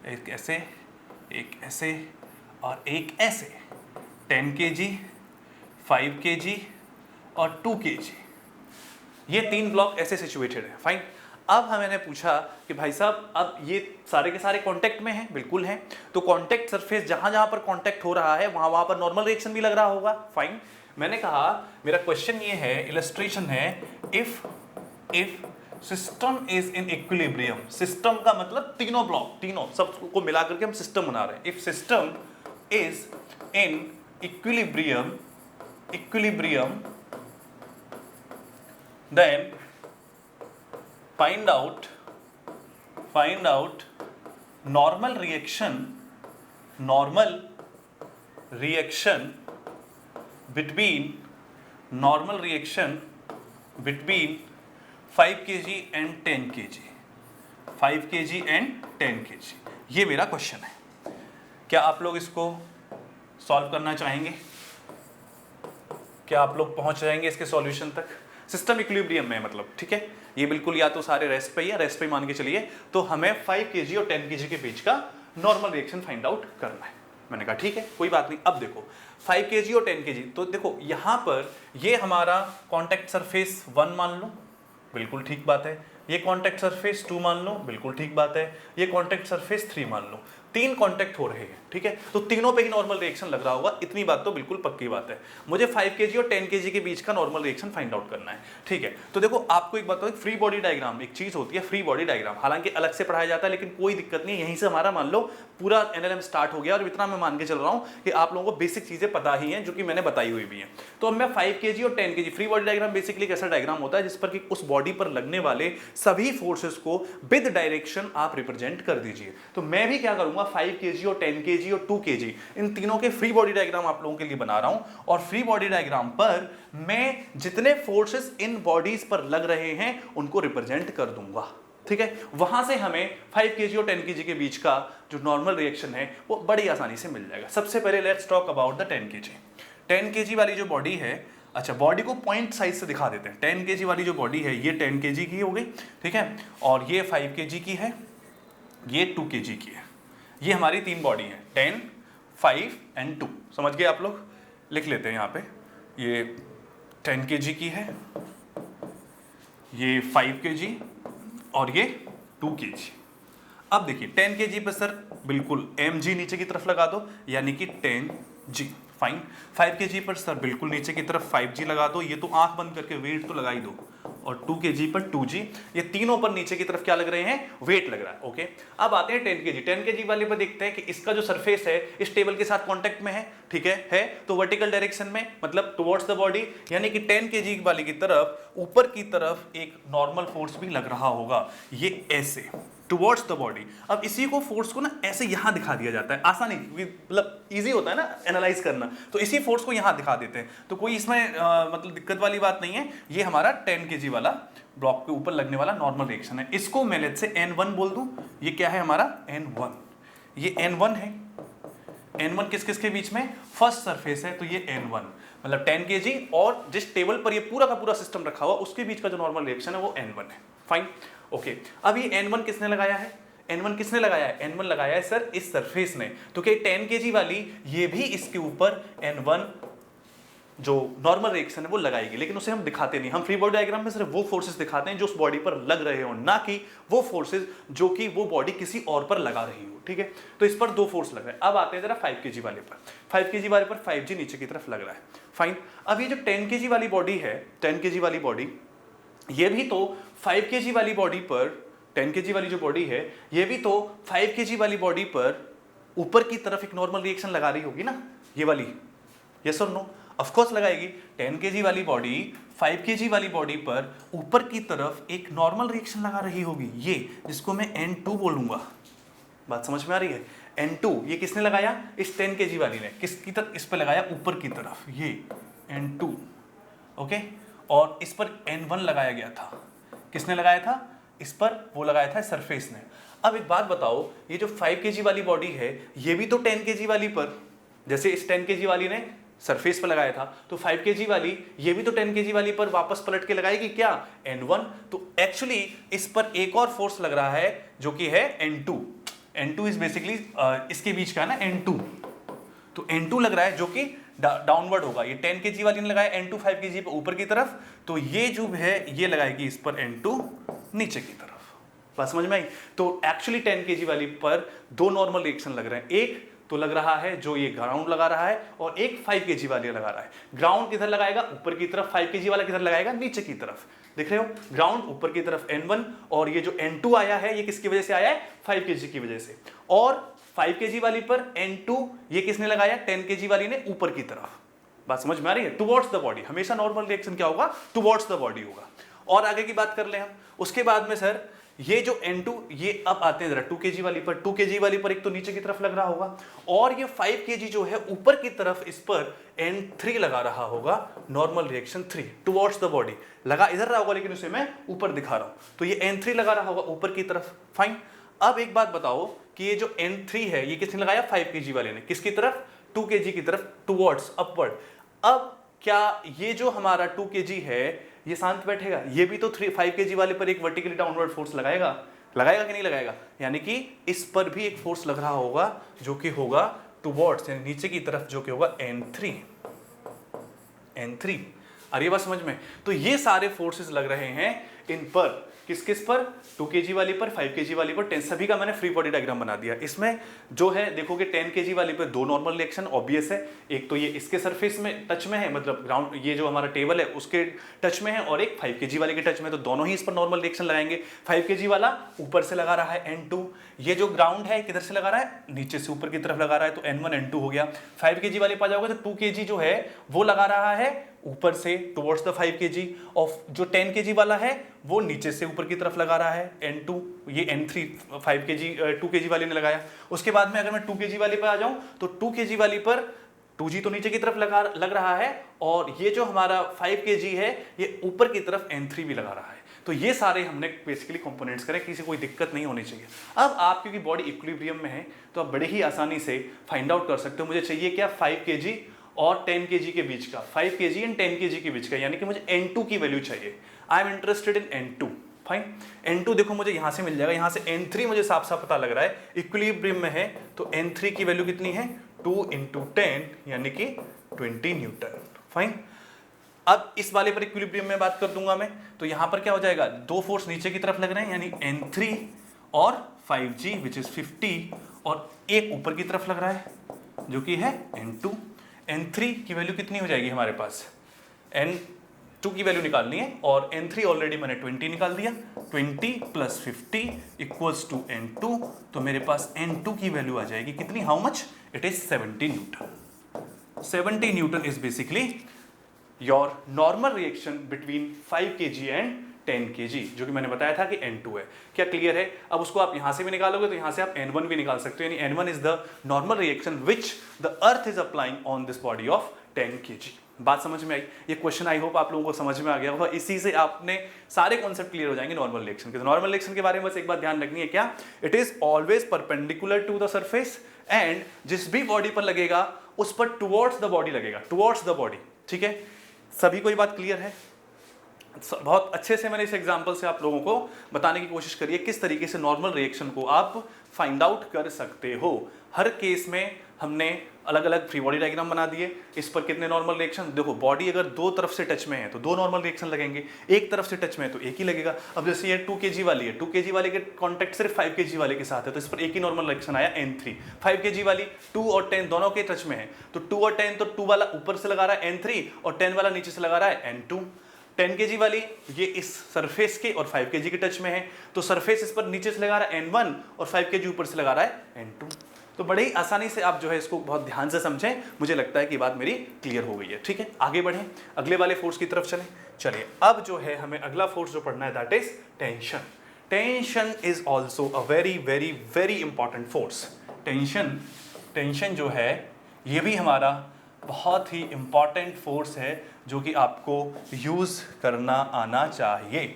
एक ऐसे और एक ऐसे, 10 kg, 5 kg और 2 kg। ये 3 ब्लॉक ऐसे सिचुएटेड है। फाइन, अब मैंने पूछा कि भाई साहब अब ये सारे के सारे कांटेक्ट में हैं? बिल्कुल हैं। तो कांटेक्ट सरफेस जहां पर कांटेक्ट हो रहा है वहां पर नॉर्मल रिएक्शन भी लग रहा होगा। फाइन, मैंने कहा मेरा क्वेश्चन ये है, इलस्ट्रेशन है, if system is in equilibrium. System का मतलब तीनों ब्लॉक, तीनों सबको मिला करके हम सिस्टम बना रहे हैं। If system is in equilibrium then find out normal reaction between 5 kg and 10 kg, 5 kg and 10 kg। ये मेरा क्वेश्चन है। क्या आप लोग इसको सॉल्व करना चाहेंगे? क्या आप लोग पहुंच जाएंगे इसके सॉल्यूशन तक? सिस्टम इक्विलिब्रियम में मतलब, ठीक है। ये बिल्कुल या तो सारे रेस्ट पे ही है, रेस्ट पे मान के चलिए। तो हमें 5 kg और 10 kg के बीच का नॉर्मल रिएक्शन फाइंड आउट करना है। मैंने कहा ठीक है, कोई बात नहीं। अब देखो 5 kg और 10 kg, तो देखो यहां पर ये हमारा कॉन्टैक्ट सरफेस 1 मान लो, बिल्कुल ठीक बात है। ये कॉन्टैक्ट सरफेस 2 मान लो, बिल्कुल ठीक बात है। ये कॉन्टैक्ट सरफेस 3 मान लो। तीन कांटेक्ट हो रहे हैं, ठीक है, तो तीनों पे ही नॉर्मल रिएक्शन लग रहा होगा, इतनी बात तो बिल्कुल पक्की बात है। मुझे 5 kg और 10 kg के बीच का नॉर्मल रिएक्शन फाइंड आउट करना है, ठीक है। तो देखो आपको एक बात बताओ, फ्री बॉडी डायग्राम एक चीज होती है, फ्री बॉडी डायग्राम हालांकि अलग से पढ़ाया जाता है, लेकिन कोई दिक्कत नहीं, यहीं से हमारा मान लो पूरा एनएलएम स्टार्ट हो गया, और इतना मैं मान के चल रहा हूं कि आप लोगों को बेसिक चीजें पता ही हैं जो कि मैंने बताई हुई भी हैं। तो अब मैं 5 kg और 10 kg free body diagram basically एक ऐसा डायग्राम होता है जिस पर कि उस बॉडी पर लगने वाले सभी फोर्सेस को विद डायरेक्शन आप रिप्रेजेंट कर दीजिए। तो मैं भी क्या करूंगा, 5 kg और 10 kg और 2 kg इन तीनों के फ्री बॉडी डायग्राम आप लोगों के लिए बना रहा हूं, और फ्री बॉडी डायग्राम पर मैं जितने फोर्सेस इन बॉडीज पर लग रहे हैं उनको रिप्रेजेंट कर दूंगा, ठीक है। वहां से हमें 5 kg और 10 kg के बीच का जो नॉर्मल रिएक्शन है वो बड़ी आसानी से मिल जाएगा। सबसे पहले let's talk about the 10 kg। 10 kg वाली जो बॉडी है, अच्छा बॉडी को पॉइंट साइज से दिखा देते हैं। 10 kg वाली जो बॉडी है ये 10 kg की हो गई, ठीक है, और ये 5 kg की है, ये 2 kg की है। ये हमारी तीन बॉडी है, 10, 5 एंड 2। समझ गए आप लोग? लिख लेते हैं यहाँ पे, ये 10 kg की है, ये 5 kg और ये 2 kg। अब देखिए 10 kg पर सर बिल्कुल mg नीचे की तरफ लगा दो, यानी कि 10g, फाइन। 5 kg पर सर बिल्कुल नीचे की तरफ 5g लगा दो, ये तो आंख बंद करके वेट तो लगा ही दो, और 2 kg पर 2g, ये तीनों पर नीचे की तरफ क्या लग रहे हैं, वेट लग रहा है, ओके। अब आते हैं 10 kg। 10 kg वाले पर देखते हैं कि इसका जो सरफेस है इस टेबल के साथ कांटेक्ट में है, ठीक है, तो वर्टिकल डायरेक्शन में, मतलब टुवर्ड्स द बॉडी, यानी कि 10 kg वाले की तरफ ऊपर की तरफ एक नॉर्मल फोर्स भी लग रहा होगा, ये ऐसे टुवर्ड्स द बॉडी। अब इसी को फोर्स को ना ऐसे यहां दिखा दिया जाता है, आसानी, मतलब इजी होता है ना एनालाइज करना, तो इसी फोर्स को यहां दिखा देते हैं, तो कोई इसमें मतलब दिक्कत वाली बात नहीं है। ये हमारा 10 kg वाला ब्लॉक के ऊपर लगने वाला नॉर्मल रिएक्शन है। इसको मैं लेट्स से N1 बोल दूं, ये क्या है हमारा N1, ये N1 है। N1 किस किस के बीच में, फर्स्ट सरफेस है, तो ये N1, मतलब 10 kg और जिस टेबल पर ये पूरा का पूरा सिस्टम रखा हुआ उसके बीच का जो नॉर्मल रिएक्शन है वो N1 है, फाइन, ओके। अब ये N1 किसने लगाया है, N1 किसने लगाया है, N1 लगाया है सर इस सरफेस ने, तो क्या 10 kg वाली ये भी इसके ऊपर N1 जो नॉर्मल रिएक्शन है वो लगाएगी, लेकिन उसे हम दिखाते नहीं। हम फ्री बॉडी डायग्राम में सिर्फ वो फोर्सेस दिखाते हैं जो उस बॉडी पर लग रहे हो, ना कि वो फोर्सेस जो कि वो बॉडी किसी और पर लगा रही हो, ठीक है। तो इस पर दो फोर्स लग रहे हैं। अब आते हैं जरा 5 kg वाले पर। 5 kg वाले पर 5g नीचे की तरफ लग रहा है, फाइन। अब ये जो 10 kg वाली बॉडी है, 10 kg वाली बॉडी, ये भी तो 5 kg वाली बॉडी पर, 10 kg वाली जो बॉडी है ये भी तो 5 kg वाली बॉडी पर ऊपर की तरफ एक नॉर्मल रिएक्शन लगा रही होगी ना, ये वाली, यस और नो? ऑफ कोर्स लगाएगी। 10 kg वाली बॉडी 5 kg वाली बॉडी पर ऊपर की तरफ एक नॉर्मल रिएक्शन लगा रही होगी, ये जिसको मैं N2 बोलूंगा। बात समझ में आ रही है? N2 ये किसने लगाया, इस 10 kg वाली ने किसकी तरफ, इस पर लगाया ऊपर की तरफ, ये N2, ओके। और इस पर N1 लगाया गया था, किसने लगाया था, इस पर वो लगाया था सरफेस ने। अब एक बात बताओ, ये जो 5 kg वाली बॉडी है ये भी तो 10 kg वाली पर, जैसे इस 10 kg वाली ने सरफेस पर लगाया था, तो 5 kg वाली ये भी तो 10 kg वाली पर वापस पलट के लगाएगी क्या, N1। तो एक्चुअली इस पर एक और फोर्स लग रहा है जो कि है N2। N2 इज बेसिकली इसके बीच का है ना N2, तो N2 लग रहा है जो कि डाउनवर्ड होगा। ये 10 kg वाली ने लगाया N2 5 kg पर ऊपर की तरफ, तो ये जो है ये लगाएगी इस पर N2 नीचे की तरफ। बात समझ में आई? तो एक्चुअली 10 kg वाली पर दो नॉर्मल रिएक्शन लग रहे हैं, एक तो लग रहा है जो ये ग्राउंड लगा रहा है, और एक 5 kg वाली लगा रहा है। ग्राउंड किधर लगाएगा, ऊपर की तरफ, 5 kg वाला किधर लगाएगा, नीचे की तरफ। दिख रहे हो, ग्राउंड ऊपर की तरफ N1, और ये जो N2 आया है ये किसकी वजह से आया है, 5 kg की वजह से। और 5 kg वाली पर N2 ये किसने लगाया, 10 kg वाली ने ऊपर की तरफ। बात समझ में आ रही है? टुवर्ड्स द बॉडी, हमेशा नॉर्मल रिएक्शन क्या होगा, टुवर्ड्स द बॉडी होगा। और आगे की बात कर ले हम, उसके बाद में सर ये जो N2, ये अब आते हैं जरा 2 kg वाली पर। 2 kg वाली पर एक तो नीचे की तरफ लग रहा होगा, और ये 5 kg जो है ऊपर की तरफ इस पर N3 लगा रहा होगा, normal reaction 3 towards the body. लगा इधर रहा होगा लेकिन उसे मैं ऊपर दिखा रहा हूं, तो ये N3 लगा रहा होगा ऊपर की तरफ, फाइन। अब एक बात बताओ कि ये जो N3 है ये किसने लगाया, 5 kg वाले ने, किसकी तरफ, 2 kg की तरफ, टुवर्ड्स अपवर्ड। अब क्या ये जो हमारा 2 kg है ये शांत बैठेगा, ये भी तो 5 kg वाले पर एक वर्टिकली डाउनवर्ड फोर्स लगाएगा, लगाएगा कि नहीं लगाएगा, यानी कि इस पर भी एक फोर्स लग रहा होगा जो कि होगा टुवर्ड्स, यानी नीचे की तरफ, जो कि होगा N3। अरे बात समझ में? तो ये सारे फोर्सेस लग रहे हैं इन पर किस किस पर, 2 kg वाली पर, 5 kg वाली पर, 10 सभी का मैंने फ्री बॉडी डायग्राम बना दिया। इसमें जो है देखोगे 10 kg वाली पर 2 नॉर्मल रिएक्शन ऑब्वियस है, एक तो ये इसके सरफेस में टच में है, मतलब ग्राउंड ये जो हमारा टेबल है उसके टच में है, और एक 5 kg वाले के टच में, तो दोनों ही इस पर नॉर्मल रिएक्शन लगाएंगे। 5 kg वाला ऊपर से लगा रहा है N2, ये जो ग्राउंड है किधर से लगा रहा है, नीचे से ऊपर की तरफ लगा रहा है, तो N1 N2 हो गया। 5 kg वाले पर जाओगे तो 2 kg जो है वो लगा रहा है ऊपर से टुवर्ड्स द 5 kg, और जो 10 kg वाला है वो नीचे से ऊपर की तरफ लगा रहा है N2, ये N3 5 kg 2 kg वाले ने लगाया। उसके बाद में अगर मैं 2 kg वाले पर आ जाऊं तो 2 kg वाली पर 2g तो नीचे की तरफ लग रहा है, और ये जो हमारा 5 kg है ये ऊपर की तरफ N3 भी लगा रहा है। तो ये सारे हमने बेसिकली कंपोनेंट्स करे, किसी कोई दिक्कत नहीं होनी चाहिए। अब आप क्योंकि बॉडी इक्विलिब्रियम में है तो आप बड़े ही आसानी से फाइंड आउट कर सकते हो मुझे चाहिए क्या, 5 kg और 10 kg के बीच का, 5 kg एंड 10 kg के बीच का, यानी कि मुझे N2 की वैल्यू चाहिए। I am interested in N2। Fine, N2 देखो मुझे यहां से मिल जाएगा, यहां से N3 मुझे साफ साफ पता लग रहा है इक्विलिब्रियम में है, तो N3 की वैल्यू कितनी है, 2 × 10 यानी कि 20 न्यूटन। फाइन, अब इस वाले पर इक्विलिब्रियम में बात कर दूंगा मैं, तो यहां पर क्या हो जाएगा, दो फोर्स नीचे की तरफ लग रहे हैं यानी N3 और 5g विच इज 50, और एक ऊपर की तरफ लग रहा है जो कि है N2। N3 की वैल्यू कितनी हो जाएगी हमारे पास, N2 की वैल्यू निकालनी है, और N3 ऑलरेडी मैंने 20 निकाल दिया, 20 + 50 = N2, तो मेरे पास N2 की वैल्यू आ जाएगी कितनी, how much, it is 70 Newton. 70 Newton is basically your normal reaction between 5 kg and 10 kg, जो कि मैंने बताया था कि N2 है। क्या क्लियर है? अब उसको आप यहां से भी निकालोगे तो यहां से आप N1 भी निकाल सकते हो, यानी N1 is the normal reaction which the earth is applying on this body of 10 kg। बात समझ में आई? ये क्वेश्चन आई होप आप लोगों को समझ में आ गया होगा, इसी से आपने सारे कॉन्सेप्ट क्लियर हो जाएंगे नॉर्मल रिएक्शन के। नॉर्मल रिएक्शन के बारे में बस एक बात ध्यान रखनी है, क्या, it is always perpendicular to the surface, and जिस भी बॉडी पर लगेगा उस पर टुवर्ड्स द बॉडी लगेगा, टुवर्ड्स द बॉडी। ठीक है, सभी को ये बात क्लियर है? बहुत अच्छे से मैंने इस एग्जांपल से आप लोगों को बताने की कोशिश करी है किस तरीके से नॉर्मल रिएक्शन को आप फाइंड आउट कर सकते हो। हर केस में हमने अलग अलग फ्री बॉडी डायग्राम बना दिए, इस पर कितने नॉर्मल रिएक्शन, देखो बॉडी अगर दो तरफ से टच में है तो दो नॉर्मल रिएक्शन लगेंगे, एक तरफ से टच में है तो एक ही लगेगा। अब जैसे ये 2 kg वाली है, 2 kg वाले के कॉन्टेक्ट सिर्फ 5 kg वाले के साथ है, तो इस पर एक ही नॉर्मल रिएक्शन आया N3। 5 kg वाली 2 और 10 दोनों के टच में है, तो 2 और 10, तो 2 वाला ऊपर से लगा रहा है N3 और 10 वाला नीचे से लगा रहा है N2। 10 kg वाली ये इस सरफेस के और 5 kg के टच में है, तो सरफेस इस पर नीचे से लगा रहा है N1 और 5 kg ऊपर से लगा रहा है N2। तो बड़े ही आसानी से आप जो है इसको बहुत ध्यान से समझें, मुझे लगता है कि बात मेरी क्लियर हो गई है। ठीक है, आगे बढ़ें, अगले वाले फोर्स की तरफ चलें। चलिए, अब जो है हमें अगला फोर्स जो पढ़ना है that is tension. Tension is also a very very very important force. Tension जो है ये भी हमारा बहुत ही इंपॉर्टेंट फोर्स है जो कि आपको यूज करना आना चाहिए।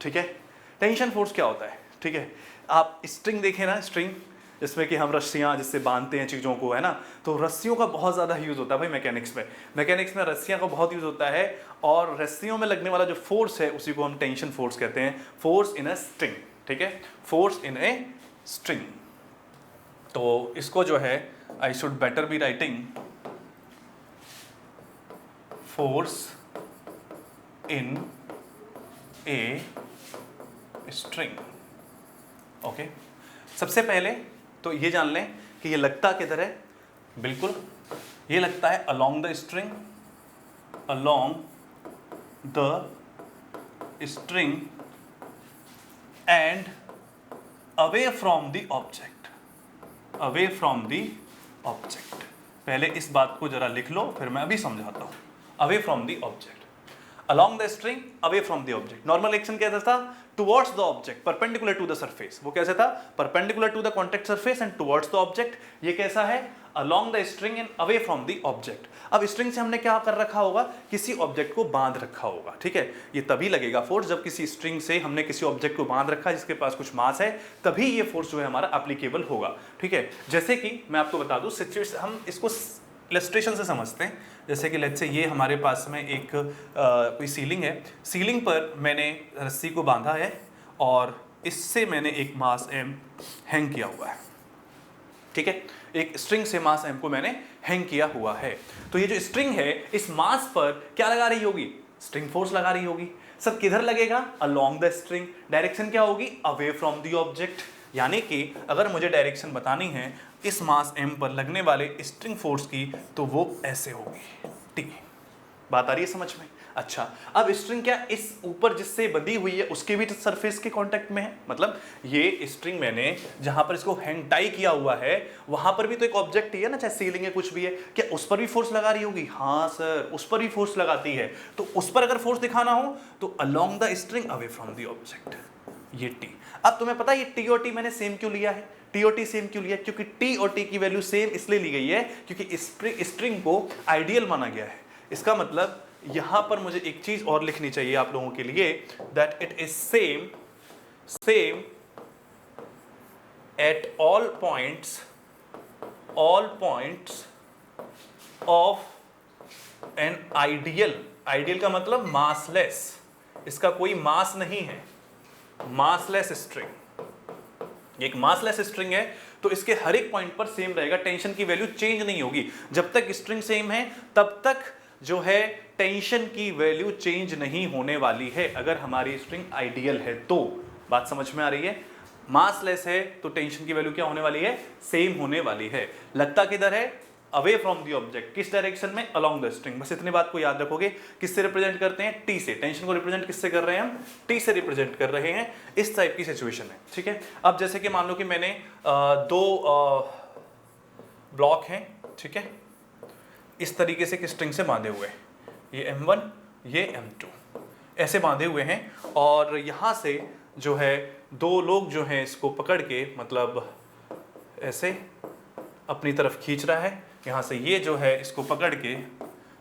ठीक है, टेंशन फोर्स क्या होता है? ठीक है, आप स्ट्रिंग देखें ना, स्ट्रिंग जिसमें कि हम रस्सियाँ जिससे बांधते हैं चीज़ों को, है ना, तो रस्सियों का बहुत ज़्यादा यूज़ होता है भाई मैकेनिक्स में रस्सियाँ का बहुत यूज़ होता है, और रस्सियों में लगने वाला जो फोर्स है उसी को हम टेंशन फोर्स कहते हैं, फोर्स इन अ स्ट्रिंग। ठीक है, फोर्स इन ए स्ट्रिंग। तो इसको जो है I should better be writing force in a string. Okay, सबसे पहले तो ये जान लें कि ये लगता किधर है, बिल्कुल ये लगता है along the string, along the string and away from the object, away from the object. पहले इस बात को जरा लिख लो, फिर मैं अभी समझाता हूं। Away from the object, along the string, away from the object। Normal reaction कैसा था? towards the object, perpendicular to the surface। वो कैसे था? perpendicular to the contact surface and towards the object। ये कैसा है? along the string and away from the object। अब string से हमने क्या कर रखा होगा? किसी ऑब्जेक्ट को बांध रखा होगा। ठीक है, ये तभी लगेगा फोर्स जब किसी स्ट्रिंग से हमने किसी ऑब्जेक्ट को बांध रखा है जिसके पास कुछ मास है, तभी ये फोर्स जो है हमारा एप्लीकेबल होगा। ठीक है, जैसे कि मैं आपको बता दूं, सिचुएशन हम इसको इलस्ट्रेशन से समझते हैं। जैसे कि लेट्स से ये हमारे पास में एक कोई सीलिंग है, सीलिंग पर मैंने रस्सी को बांधा है और इससे मैंने एक मास m हैंग किया हुआ है। ठीक है, एक स्ट्रिंग से मास m को मैंने हैंग किया हुआ है। तो ये जो स्ट्रिंग है इस मास पर क्या लगा रही होगी? स्ट्रिंग फोर्स लगा रही होगी। सर किधर लगेगा? Along the string. डायरेक्शन क्या होगी? Away from the object. यानी कि अगर मुझे डायरेक्शन बतानी है इस मास m पर लगने वाले स्ट्रिंग फोर्स की तो वो ऐसे होगी। ठीक है, बात आ रही है समझ में? अच्छा, अब स्ट्रिंग क्या इस ऊपर जिससे बंधी हुई है उसके भी सरफेस के कांटेक्ट में है। मतलब ये स्ट्रिंग मैंने जहां पर इसको हैंग टाई किया हुआ है वहां पर भी तो एक ऑब्जेक्ट ही है ना, चाहे सीलिंग है कुछ भी है, क्या उस पर भी फोर्स लगा रही होगी? हाँ सर, उस पर भी फोर्स लगाती है। तो उस पर अगर फोर्स दिखाना हो तो along the string away from the object, ये टी। अब तुम्हें पता है ये टी और टी मैंने सेम क्यों लिया है? टी और टी सेम क्यों लिया? क्योंकि टी और टी की वैल्यू सेम इसलिए ली गई है क्योंकि स्ट्रिंग को आइडियल माना गया है। इसका मतलब यहां पर मुझे एक चीज और लिखनी चाहिए आप लोगों के लिए, that it is same at all points of an ideal का मतलब मासलेस, इसका कोई मास नहीं है, मासलेस स्ट्रिंग। एक मासलेस स्ट्रिंग है तो इसके हर एक पॉइंट पर सेम रहेगा, टेंशन की वैल्यू चेंज नहीं होगी। जब तक स्ट्रिंग सेम है तब तक जो है टेंशन की वैल्यू चेंज नहीं होने वाली है, अगर हमारी स्ट्रिंग आइडियल है तो। बात समझ में आ रही है? मासलेस है तो टेंशन की वैल्यू क्या होने वाली है? सेम होने वाली है। लगता किधर है? Away from the object. किस डायरेक्शन में? Along the string. बस इतनी बात को याद रखोगे। किससे रिप्रेजेंट करते हैं? टी से। टेंशन को रिप्रेजेंट किससे कर रहे हैं हम? टी से रिप्रेजेंट कर रहे हैं। इस टाइप की सिचुएशन है, ठीक है। अब जैसे कि मान लो कि मैंने दो ब्लॉक हैं, ठीक है, इस तरीके से स्ट्रिंग से बांधे हुए, ये M1 ये M2 ऐसे बांधे हुए हैं, और यहां से जो है दो लोग जो हैं इसको पकड़ के मतलब ऐसे अपनी तरफ खींच रहा है, यहाँ से ये जो है इसको पकड़ के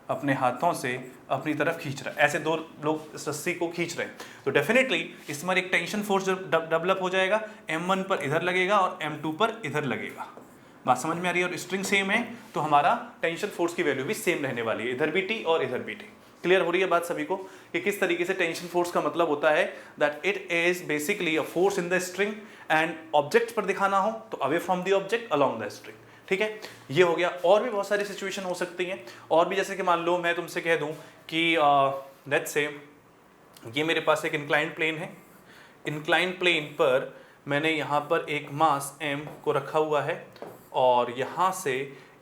अपने हाथों से अपनी तरफ खींच रहा है, ऐसे दो लोग इस रस्सी को खींच रहे हैं। तो डेफिनेटली इसमें एक टेंशन फोर्स डेवलप हो जाएगा, M1 पर इधर लगेगा और M2 पर इधर लगेगा। बात समझ में आ रही है? और स्ट्रिंग सेम है तो हमारा टेंशन फोर्स की वैल्यू भी सेम रहने वाली है, इधर भी टी और इधर भी टी। क्लियर हो रही है बात सभी को कि किस तरीके से टेंशन फोर्स का मतलब होता है? That it is basically a force in the string, and object पर दिखाना हो तो away from the object along the string. ठीक है, ये हो गया। और भी बहुत सारी सिचुएशन हो सकती हैं, और भी जैसे कि मान लो मैं तुमसे कह दूं कि लेट्स से ये मेरे पास एक इंक्लाइंड प्लेन है, इंक्लाइंड प्लेन पर मैंने यहाँ पर एक मास m को रखा हुआ है, और यहाँ से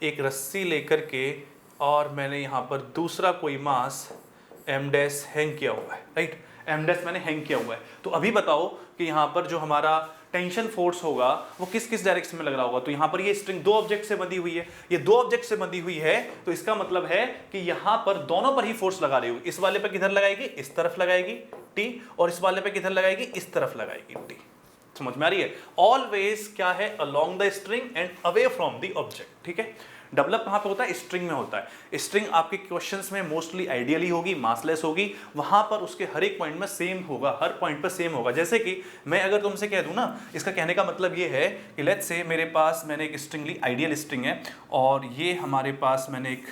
एक रस्सी लेकर के और मैंने यहाँ पर दूसरा कोई मास m डैश हैंग किया हुआ है, राइट। m डैश मैंने हैंग किया हुआ है। तो अभी बताओ कि यहाँ पर जो हमारा टेंशन फोर्स होगा वो किस किस डायरेक्शन में लग रहा होगा? तो यहाँ पर ये स्ट्रिंग दो ऑब्जेक्ट से बंधी हुई है, ये दो ऑब्जेक्ट से बंधी हुई है, तो इसका मतलब है कि यहाँ पर दोनों पर ही फोर्स लगा रही होगी। इस वाले पे किधर लगाएगी? इस तरफ लगाएगी टी, और इस वाले पे किधर लगाएगी? इस तरफ लगाएगी टी। समझ में आ रही है? ऑलवेज क्या है? Along the string and away from the object. ठीक है, डेवलप कहां पे होता है? स्ट्रिंग में होता है। स्ट्रिंग आपके क्वेश्चंस में मोस्टली आइडियली होगी, मासलेस होगी, वहां पर उसके हर एक पॉइंट में सेम होगा, हर पॉइंट पर सेम होगा। जैसे कि मैं अगर तुमसे कह दूं ना, इसका कहने का मतलब ये है कि लेट्स से मेरे पास मैंने एक स्ट्रिंग ली, आइडियल स्ट्रिंग है, और ये हमारे पास मैंने एक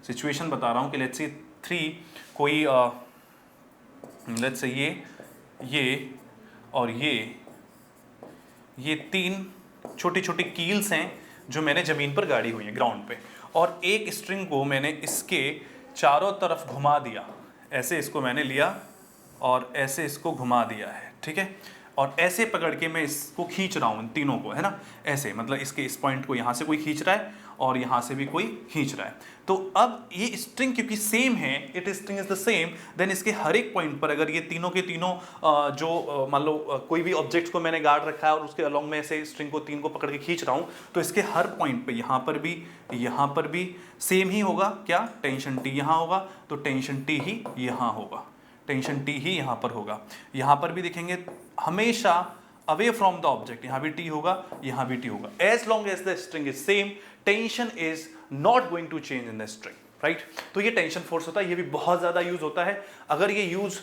सिचुएशन बता रहा हूं कि लेट्स से 3 कोई लेट्स से ये और ये 3 छोटी छोटी कील्स हैं जो मैंने ज़मीन पर गाड़ी हुई है ग्राउंड पे, और एक स्ट्रिंग को मैंने इसके चारों तरफ घुमा दिया, ऐसे इसको मैंने लिया और ऐसे इसको घुमा दिया है, ठीक है, और ऐसे पकड़ के मैं इसको खींच रहा हूँ, इन तीनों को, है ना, ऐसे, मतलब इसके इस पॉइंट को यहाँ से कोई खींच रहा है और यहाँ से भी कोई खींच रहा है। तो अब ये स्ट्रिंग क्योंकि सेम है, it string is the same, then इसके हर एक पॉइंट पर अगर ये तीनों के तीनों जो मान लो कोई भी ऑब्जेक्ट को मैंने गार्ड रखा है और उसके अलोंग में ऐसे स्ट्रिंग को 3 को पकड़ के खींच रहा हूँ, तो इसके हर पॉइंट पे यहाँ पर भी सेम ही होगा। क्या? टेंशन टी यहाँ होगा तो टेंशन टी ही यहाँ होगा, टेंशन टी ही यहाँ पर होगा। यहाँ पर भी देखेंगे हमेशा अवे फ्रॉम द ऑब्जेक्ट, यहाँ भी टी होगा, यहाँ भी टी होगा। As long as the string is same, tension is not going to change in the string, right. तो ये टेंशन फोर्स होता है, ये भी बहुत ज्यादा यूज होता है। अगर ये यूज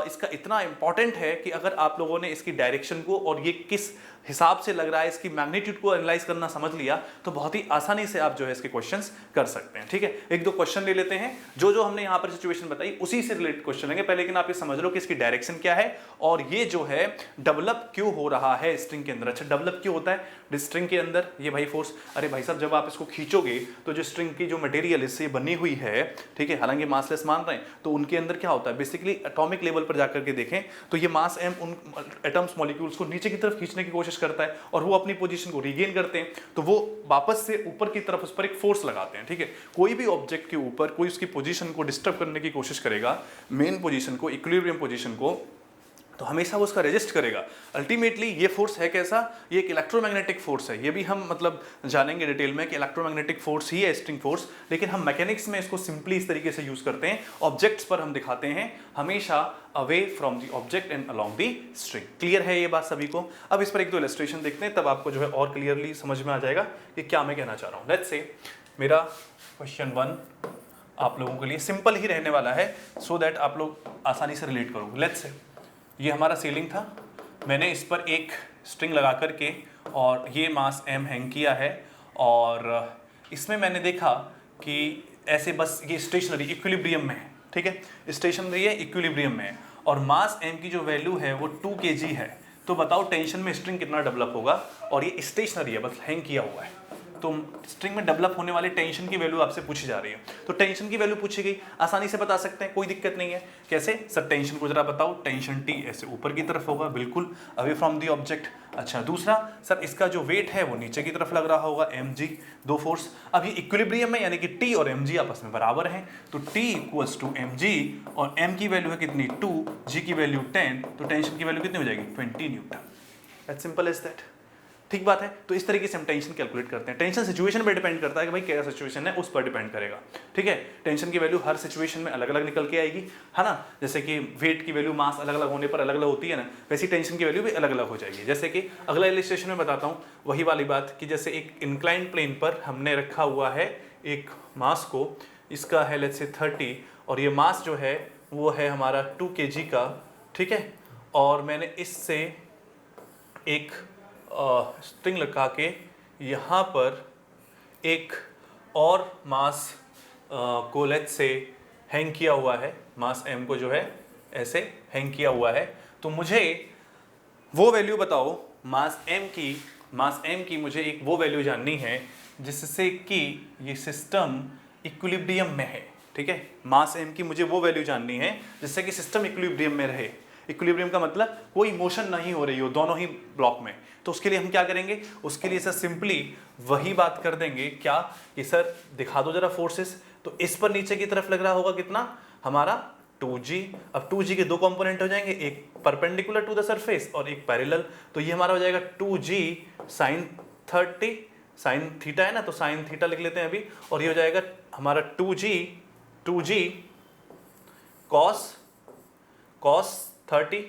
इसका इतना इंपॉर्टेंट है कि अगर आप लोगों ने इसकी डायरेक्शन को और ये किस हिसाब से लग रहा है इसकी मैग्नीट्यूड को एनालाइज करना समझ लिया तो बहुत ही आसानी से आप जो है इसके क्वेश्चंस कर सकते हैं। ठीक है, एक दो क्वेश्चन ले लेते हैं, जो जो हमने यहाँ पर सिचुएशन बताई उसी से रिलेटेड क्वेश्चन लेंगे पहले, लेकिन आप ये समझ लो कि इसकी डायरेक्शन क्या है और ये जो है डेवलप क्यों हो रहा है स्ट्रिंग के अंदर। अच्छा, डेवलप क्यों होता है स्ट्रिंग के अंदर? ये भाई फोर्स, अरे भाई साहब जब आप इसको खींचोगे तो जो स्ट्रिंग की जो मटेरियल इससे बनी हुई है, ठीक है, हालांकि मासलेस मान रहे हैं, तो उनके अंदर क्या होता है बेसिकली एटॉमिक लेवल पर जाकर के देखें तो ये मास m उन एटम्स मॉलिक्यूल्स को नीचे की तरफ खींचने की कोशिश करता है और वो अपनी पोजीशन को रीगेन करते हैं, तो वो वापस से ऊपर की तरफ उस पर एक फोर्स लगाते हैं। ठीक है, कोई भी ऑब्जेक्ट के ऊपर कोई उसकी पोजीशन को डिस्टर्ब करने की कोशिश करेगा, मेन पोजीशन को, इक्विलिब्रियम पोजीशन को, तो हमेशा वो उसका रेजिस्ट करेगा। अल्टीमेटली ये फोर्स है कैसा? ये एक इलेक्ट्रोमैग्नेटिक फोर्स है। ये भी हम मतलब जानेंगे डिटेल में कि इलेक्ट्रोमैग्नेटिक फोर्स ही है स्ट्रिंग फोर्स, लेकिन हम मैकेनिक्स में इसको सिंपली इस तरीके से यूज करते हैं, ऑब्जेक्ट्स पर हम दिखाते हैं हमेशा away from the object and along the string. Clear है ये बात सभी को? अब इस पर एक दो इलस्ट्रेशन देखते हैं, तब आपको जो है और क्लियरली समझ में आ जाएगा कि क्या मैं कहना चाह रहा हूँ। लेट्स से मेरा क्वेश्चन 1 आप लोगों के लिए सिंपल ही रहने वाला है, सो दैट आप लोग आसानी से रिलेट करोगे। लेट्स से ये हमारा सीलिंग था, मैंने इस पर एक स्ट्रिंग लगा करके और ये मास m हैंग किया है और इसमें मैंने देखा कि ऐसे बस ये स्टेशनरी इक्विलिब्रियम में है। ठीक है, स्टेशनरी है, इक्विलिब्रियम में है और मास m की जो वैल्यू है वो 2 kg है। तो बताओ टेंशन में स्ट्रिंग कितना डेवलप होगा? और ये स्टेशनरी है, बस हैंग किया हुआ है, तो स्ट्रिंग में डेवलप होने वाले टेंशन की वैल्यू आपसे पूछी जा रही है। तो टेंशन की वैल्यू पूछी गई, आसानी से बता सकते हैं, कोई दिक्कत नहीं है। कैसे सर? टेंशन को जरा बताओ। टेंशन T ऐसे ऊपर की तरफ होगा, बिल्कुल अवे फ्रॉम दी ऑब्जेक्ट। अच्छा, दूसरा सर इसका जो वेट है वो नीचे की तरफ लग रहा होगा, mg, दो फोर्स। अब ये इक्विलिब्रियम में यानी कि T और mg आपस में बराबर हैं, तो T इक्वल्स टू mg और m की वैल्यू है कितनी 2, g की वैल्यू 10, तो टेंशन की वैल्यू कितनी हो जाएगी 20 newton. As simple as that. ठीक बात है, तो इस तरीके से हम टेंशन कैलकुलेट करते हैं। टेंशन सिचुएशन पर डिपेंड करता है कि भाई क्या सिचुएशन है, उस पर डिपेंड करेगा। ठीक है, टेंशन की वैल्यू हर सिचुएशन में अलग अलग निकल के आएगी, है ना। जैसे कि वेट की वैल्यू मास अलग अलग होने पर अलग अलग होती है ना, वैसी टेंशन की वैल्यू भी अलग अलग हो जाएगी। जैसे कि अगला इलस्ट्रेशन में बताता हूँ वही वाली बात कि जैसे एक इंक्लाइंड प्लेन पर हमने रखा हुआ है एक मास को, इसका है लेट्स से 30 और ये मास जो है वो है हमारा 2 kg का। ठीक है, और मैंने इससे एक स्ट्रिंग लगा के यहाँ पर एक और मास को लेट्स से हैंग किया हुआ है, मास m को जो है ऐसे हैंग किया हुआ है। तो मुझे वो वैल्यू बताओ मास m की मुझे एक वो वैल्यू जाननी है जिससे कि ये सिस्टम इक्विलिब्रियम में है। ठीक है, मास m की मुझे वो वैल्यू जाननी है जिससे कि सिस्टम इक्विलिब्रियम में रहे। इक्विलिब्रियम का मतलब कोई मोशन नहीं हो रही हो दोनों ही ब्लॉक में। तो उसके लिए हम क्या करेंगे? उसके लिए सर सिंपली वही बात कर देंगे क्या कि सर दिखा दो जरा फोर्सेस। तो इस पर नीचे की तरफ लग रहा होगा कितना हमारा 2g। अब 2g के दो कंपोनेंट हो जाएंगे, एक परपेंडिकुलर टू द सरफेस और एक पैरेलल। तो ये हमारा हो जाएगा 2g sin 30, साइन थीटा है ना, तो साइन थीटा लिख लेते हैं अभी, और ये हो जाएगा हमारा 2g cos 30,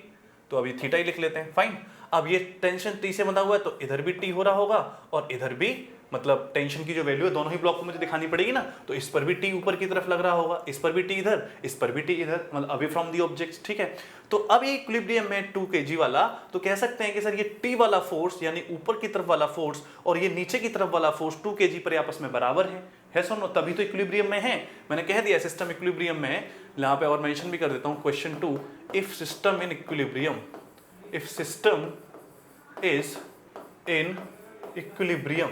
तो अभी थीटा ही लिख लेते हैं। फाइन। अब ये टेंशन T से बंधा हुआ है तो इधर भी T हो रहा होगा और इधर भी, मतलब टेंशन की जो वैल्यू है दोनों ही ब्लॉक को मुझे दिखानी पड़ेगी ना, तो इस पर भी T ऊपर की तरफ लग रहा होगा, इस पर भी T इधर, इस पर भी T इधर, मतलब अवे फ्रॉम दी ऑब्जेक्ट्स। ठीक है, तो अब ये इक्विलिब्रियम में 2 kg वाला, तो कह सकते हैं कि सर ये T वाला फोर्स यानी ऊपर की तरफ वाला फोर्स और ये नीचे की तरफ वाला फोर्स 2 kg पर आपस में बराबर है सुनो, तभी तो इक्विलिब्रियम में है। मैंने कह दिया सिस्टम इक्विलिब्रियम में है। यहाँ पे और मेंशन भी कर देता हूँ, question 2, if system in equilibrium, if system is in equilibrium,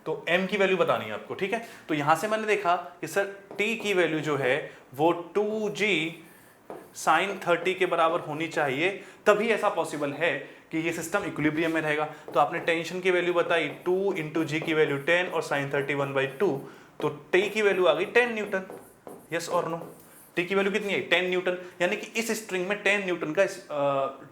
तो m की वैल्यू बतानी है आपको। ठीक है, तो यहां से मैंने देखा कि सर t की वैल्यू जो है वो 2g sin 30 के बराबर होनी चाहिए, तभी ऐसा पॉसिबल है कि ये सिस्टम इक्विलिब्रियम में रहेगा। तो आपने टेंशन की वैल्यू बताई 2 इंटू जी की वैल्यू 10 और sin 30 1/2, तो t की वैल्यू आ गई 10 न्यूटन। यस और नो? t की वैल्यू कितनी है 10 न्यूटन, यानी कि इस स्ट्रिंग में 10 न्यूटन का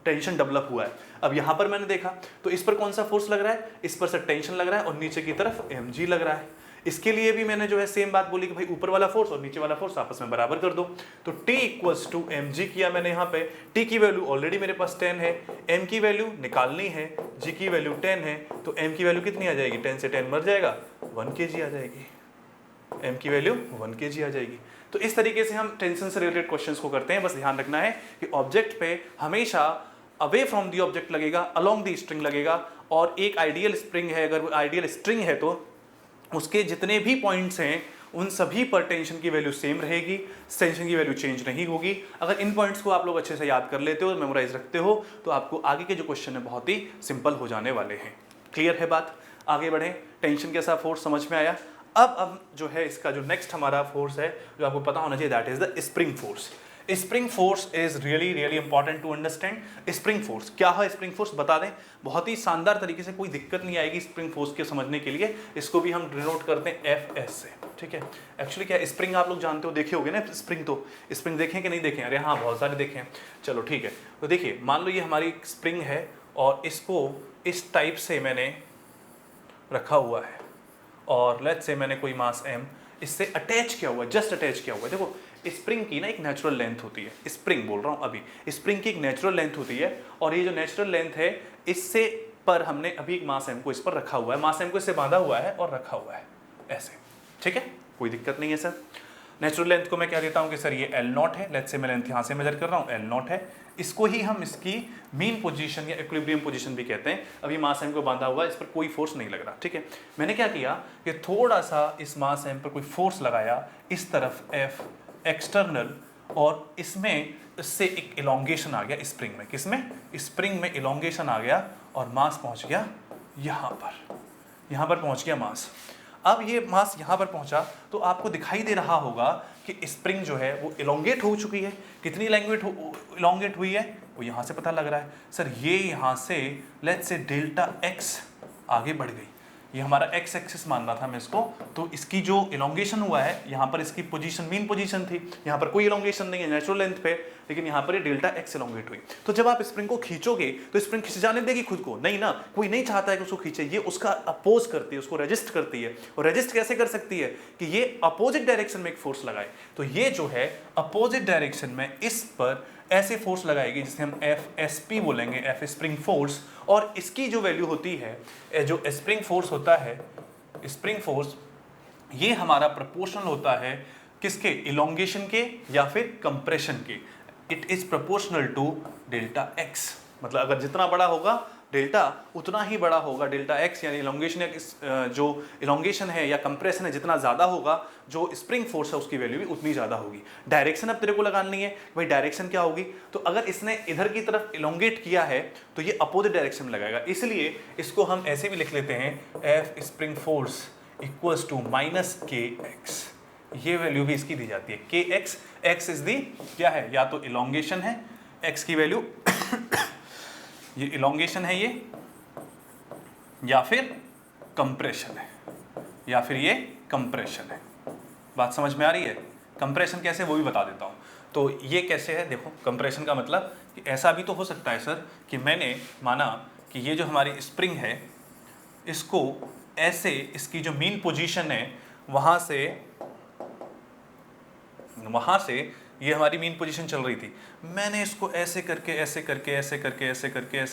टेंशन डेवलप हुआ है। अब यहां पर मैंने देखा तो इस पर कौन सा फोर्स लग रहा है, इस पर सर टेंशन लग रहा है और नीचे की तरफ mg लग रहा है। इसके लिए भी मैंने जो है सेम बात बोली कि भाई ऊपर वाला फोर्स और नीचे वाला फोर्स आपस में बराबर कर दो। तो T इक्वल्स टू mg किया मैंने यहाँ पे। T की वैल्यू ऑलरेडी मेरे पास 10 है, m की वैल्यू निकालनी है, g की वैल्यू 10 है, तो m की वैल्यू कितनी आ जाएगी, 10 से 10 मर जाएगा, 1 kg आ जाएगी। m की वैल्यू 1 kg आ जाएगी। तो इस तरीके से हम टेंशन से रिलेटेड क्वेश्चंस को करते हैं। बस ध्यान रखना है कि ऑब्जेक्ट पे हमेशा अवे फ्रॉम दी ऑब्जेक्ट लगेगा, अलोंग दी स्ट्रिंग लगेगा, और एक आइडियल स्प्रिंग है, अगर आइडियल स्ट्रिंग है तो उसके जितने भी पॉइंट्स हैं उन सभी पर टेंशन की वैल्यू सेम रहेगी, टेंशन की वैल्यू चेंज नहीं होगी। अगर इन पॉइंट्स को आप लोग अच्छे से याद कर लेते हो, मेमोराइज रखते हो, तो आपको आगे के जो क्वेश्चन है बहुत ही सिंपल हो जाने वाले हैं। क्लियर है बात? आगे बढ़े। टेंशन कैसा फोर्स समझ में आया। अब जो है इसका जो नेक्स्ट हमारा फोर्स है जो आपको पता होना चाहिए, that is the spring force. Spring force is really important to understand. Spring force क्या है? स्प्रिंग फोर्स बता दें बहुत ही शानदार तरीके से, कोई दिक्कत नहीं आएगी स्प्रिंग फोर्स के समझने के लिए। इसको भी हम डिनोट करते हैं एफ एस से, ठीक है। एक्चुअली क्या स्प्रिंग आप लोग जानते हो, देखे होगे ना स्प्रिंग, तो स्प्रिंग देखें कि नहीं देखें? अरे हाँ, बहुत सारे देखें। चलो ठीक है, तो देखिए मान लो ये हमारी स्प्रिंग है और इसको इस टाइप से मैंने रखा हुआ है, और लेट्स से मैंने कोई मास m इससे अटैच किया हुआ है, जस्ट अटैच किया हुआ है। देखो स्प्रिंग की ना एक नेचुरल लेंथ होती है, स्प्रिंग बोल रहा हूँ अभी, स्प्रिंग की एक नेचुरल लेंथ होती है, और ये जो नेचुरल लेंथ है इससे पर हमने अभी एक मास m को इस पर रखा हुआ है, मास m को इससे बांधा हुआ है और रखा हुआ है ऐसे, ठीक है, कोई दिक्कत नहीं है सर। नेचुरल लेंथ को मैं क्या देता हूँ कि सर ये L0 है, लेट्स से मैं लेंथ यहाँ से मेजर कर रहा हूँ, L0 है। इसको ही हम इसकी मीन पोजीशन या इक्विलिब्रियम पोजीशन भी कहते हैं। अभी मास m को बांधा हुआ है, इस पर कोई फोर्स नहीं लग रहा, ठीक है। मैंने क्या किया कि थोड़ा सा इस मास m पर कोई फोर्स लगाया इस तरफ F एक्सटर्नल, और इसमें इससे एक इलोंगेशन आ गया स्प्रिंग में। किसमें? स्प्रिंग में इलोंगेशन आ गया और मास पहुंच गया यहाँ पर पहुंच गया मास। अब ये मास यहाँ पर पहुंचा तो आपको दिखाई दे रहा होगा कि स्प्रिंग जो है वो इलोंगेट हो चुकी है। कितनी इलोंगेट हुई है वो यहाँ से पता लग रहा है। सर ये यहाँ से लेट्स से डेल्टा x आगे बढ़ गई, ये हमारा x एक्सिस मान रहा था मैं इसको, तो इसकी जो इलोंगेशन हुआ है यहाँ पर इसकी पोजीशन मीन पोजीशन थी, यहाँ पर कोई इलोंगेशन नहीं है नेचुरल लेंथ पे, लेकिन यहाँ पर ये डेल्टा x इलोंगेट हुई। तो जब आप स्प्रिंग को खींचोगे तो स्प्रिंग खिंच जाने देगी खुद को? नहीं ना, कोई नहीं चाहता है कि उसको खींचे, ये उसका अपोज करती है, उसको रेजिस्ट करती है। और रेजिस्ट कैसे कर सकती है कि ये अपोजिट डायरेक्शन में एक फोर्स लगाए। तो ये जो है अपोजिट डायरेक्शन में इस पर ऐसे फोर्स लगाएगी जिसे हम एफ एस पी बोलेंगे, एफ स्प्रिंग फोर्स। और इसकी जो वैल्यू होती है, जो स्प्रिंग फोर्स होता है, स्प्रिंग फोर्स ये हमारा प्रोपोर्शनल होता है किसके? इलोंगेशन के या फिर कंप्रेशन के। It is proportional to delta X. मतलब अगर जितना बड़ा होगा डेल्टा उतना ही बड़ा होगा डेल्टा एक्स, यानी इलोंगेशन या जो इलोंगेशन है या कंप्रेशन है जितना ज़्यादा होगा, जो स्प्रिंग फोर्स है उसकी वैल्यू भी उतनी ज़्यादा होगी। डायरेक्शन अब तेरे को लगानी है भाई, डायरेक्शन क्या होगी? तो अगर इसने इधर की तरफ इलोंगेट किया है तो ये अपोजिट डायरेक्शन में लगाएगा, इसलिए इसको हम ऐसे भी लिख लेते हैं F spring force equals to minus K X. ये वैल्यू भी इसकी दी जाती है के एक्स। एक्स इज दी क्या है? या तो इलोंगेशन है, एक्स की वैल्यू ये इलोंगेशन है ये, या फिर कंप्रेशन है, या फिर ये कंप्रेशन है। बात समझ में आ रही है? कंप्रेशन कैसे वो भी बता देता हूँ। तो ये कैसे है देखो, कंप्रेशन का मतलब कि ऐसा भी तो हो सकता है सर कि मैंने माना कि ये जो हमारी स्प्रिंग है इसको ऐसे, इसकी जो मीन पोजीशन है वहाँ से ये हमारी मीन पोजीशन चल रही थी, मैंने इसको ऐसे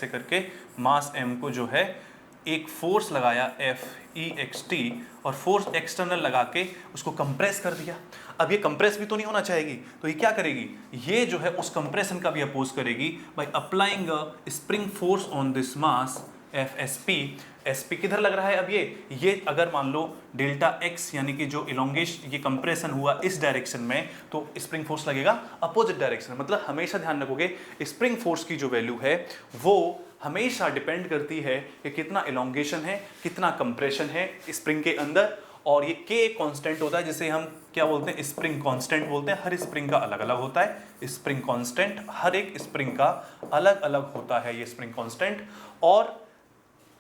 करके मास m को जो है एक फोर्स लगाया एफ ई एक्स टी, और फोर्स एक्सटर्नल लगा के उसको कंप्रेस कर दिया। अब ये कंप्रेस भी तो नहीं होना चाहेगी, तो ये क्या करेगी? ये जो है उस कंप्रेशन का भी अपोज करेगी by applying a spring force on this mass F S P. S P किधर लग रहा है? अब ये अगर मान लो डेल्टा एक्स यानी कि जो इलोंगेशन, ये कंप्रेशन हुआ इस डायरेक्शन में, तो स्प्रिंग फोर्स लगेगा अपोजिट डायरेक्शन। मतलब हमेशा ध्यान रखोगे स्प्रिंग फोर्स की जो वैल्यू है वो हमेशा डिपेंड करती है कि कितना इलोंगेशन है, कितना कंप्रेशन है स्प्रिंग के अंदर। और ये के कांस्टेंट होता है जिसे हम क्या बोलते हैं? स्प्रिंग कांस्टेंट बोलते हैं। हर स्प्रिंग का अलग अलग होता है स्प्रिंग कांस्टेंट, हर एक स्प्रिंग का अलग अलग होता है ये स्प्रिंग कांस्टेंट। और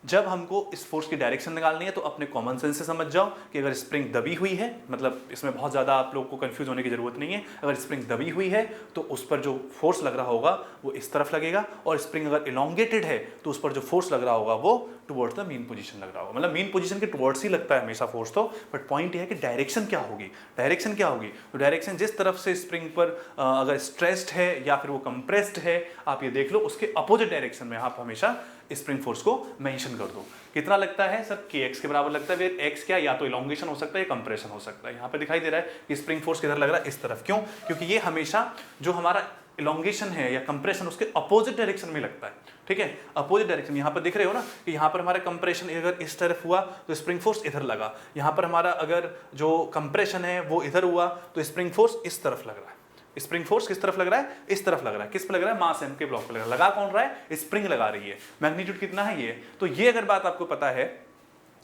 जब हमको इस फोर्स की डायरेक्शन निकालनी है तो अपने कॉमन सेंस से समझ जाओ कि अगर स्प्रिंग दबी हुई है, मतलब इसमें बहुत ज़्यादा आप लोग को कंफ्यूज होने की ज़रूरत नहीं है, अगर स्प्रिंग दबी हुई है तो उस पर जो फोर्स लग रहा होगा वो इस तरफ लगेगा, और स्प्रिंग अगर इलोंगेटेड है तो उस पर जो फोर्स लग रहा होगा वो टुवर्ड्स द मीन पोजीशन लग रहा होगा। मतलब मीन पोजीशन के टुवर्ड्स ही लगता है हमेशा फोर्स तो, बट पॉइंट ये है कि डायरेक्शन क्या होगी। डायरेक्शन क्या होगी? तो डायरेक्शन जिस तरफ से स्प्रिंग पर अगर स्ट्रेस्ड है या फिर वो कंप्रेस्ड है, आप ये देख लो उसके अपोजिट डायरेक्शन में आप हमेशा स्प्रिंग फोर्स को मेंशन कर दो। कितना लगता है सर, kx के बराबर लगता है। फिर x क्या, या तो इलोंगेशन हो सकता है या कंप्रेशन हो सकता है। यहाँ पे दिखाई दे रहा है कि स्प्रिंग फोर्स किधर लग रहा है, इस तरफ। क्यों? क्योंकि ये हमेशा जो हमारा इलोंगेशन है या कंप्रेशन उसके अपोजिट डायरेक्शन में लगता है, ठीक है, अपोजिट डायरेक्शन। यहाँ पर दिख रहे हो ना कि यहाँ पर हमारा कंप्रेशन अगर इस तरफ हुआ तो स्प्रिंग फोर्स इधर लगा, यहाँ पर हमारा अगर जो कंप्रेशन है वो इधर हुआ तो स्प्रिंग फोर्स इस तरफ लग रहा है। स्प्रिंग फोर्स किस तरफ लग रहा है, इस तरफ लग रहा है। किस पे लग रहा है, मास m के ब्लॉक पे लग रहा है। लगा कौन रहा है, स्प्रिंग लगा रही है। मैग्नीट्यूड कितना है ये, तो ये अगर बात आपको पता है,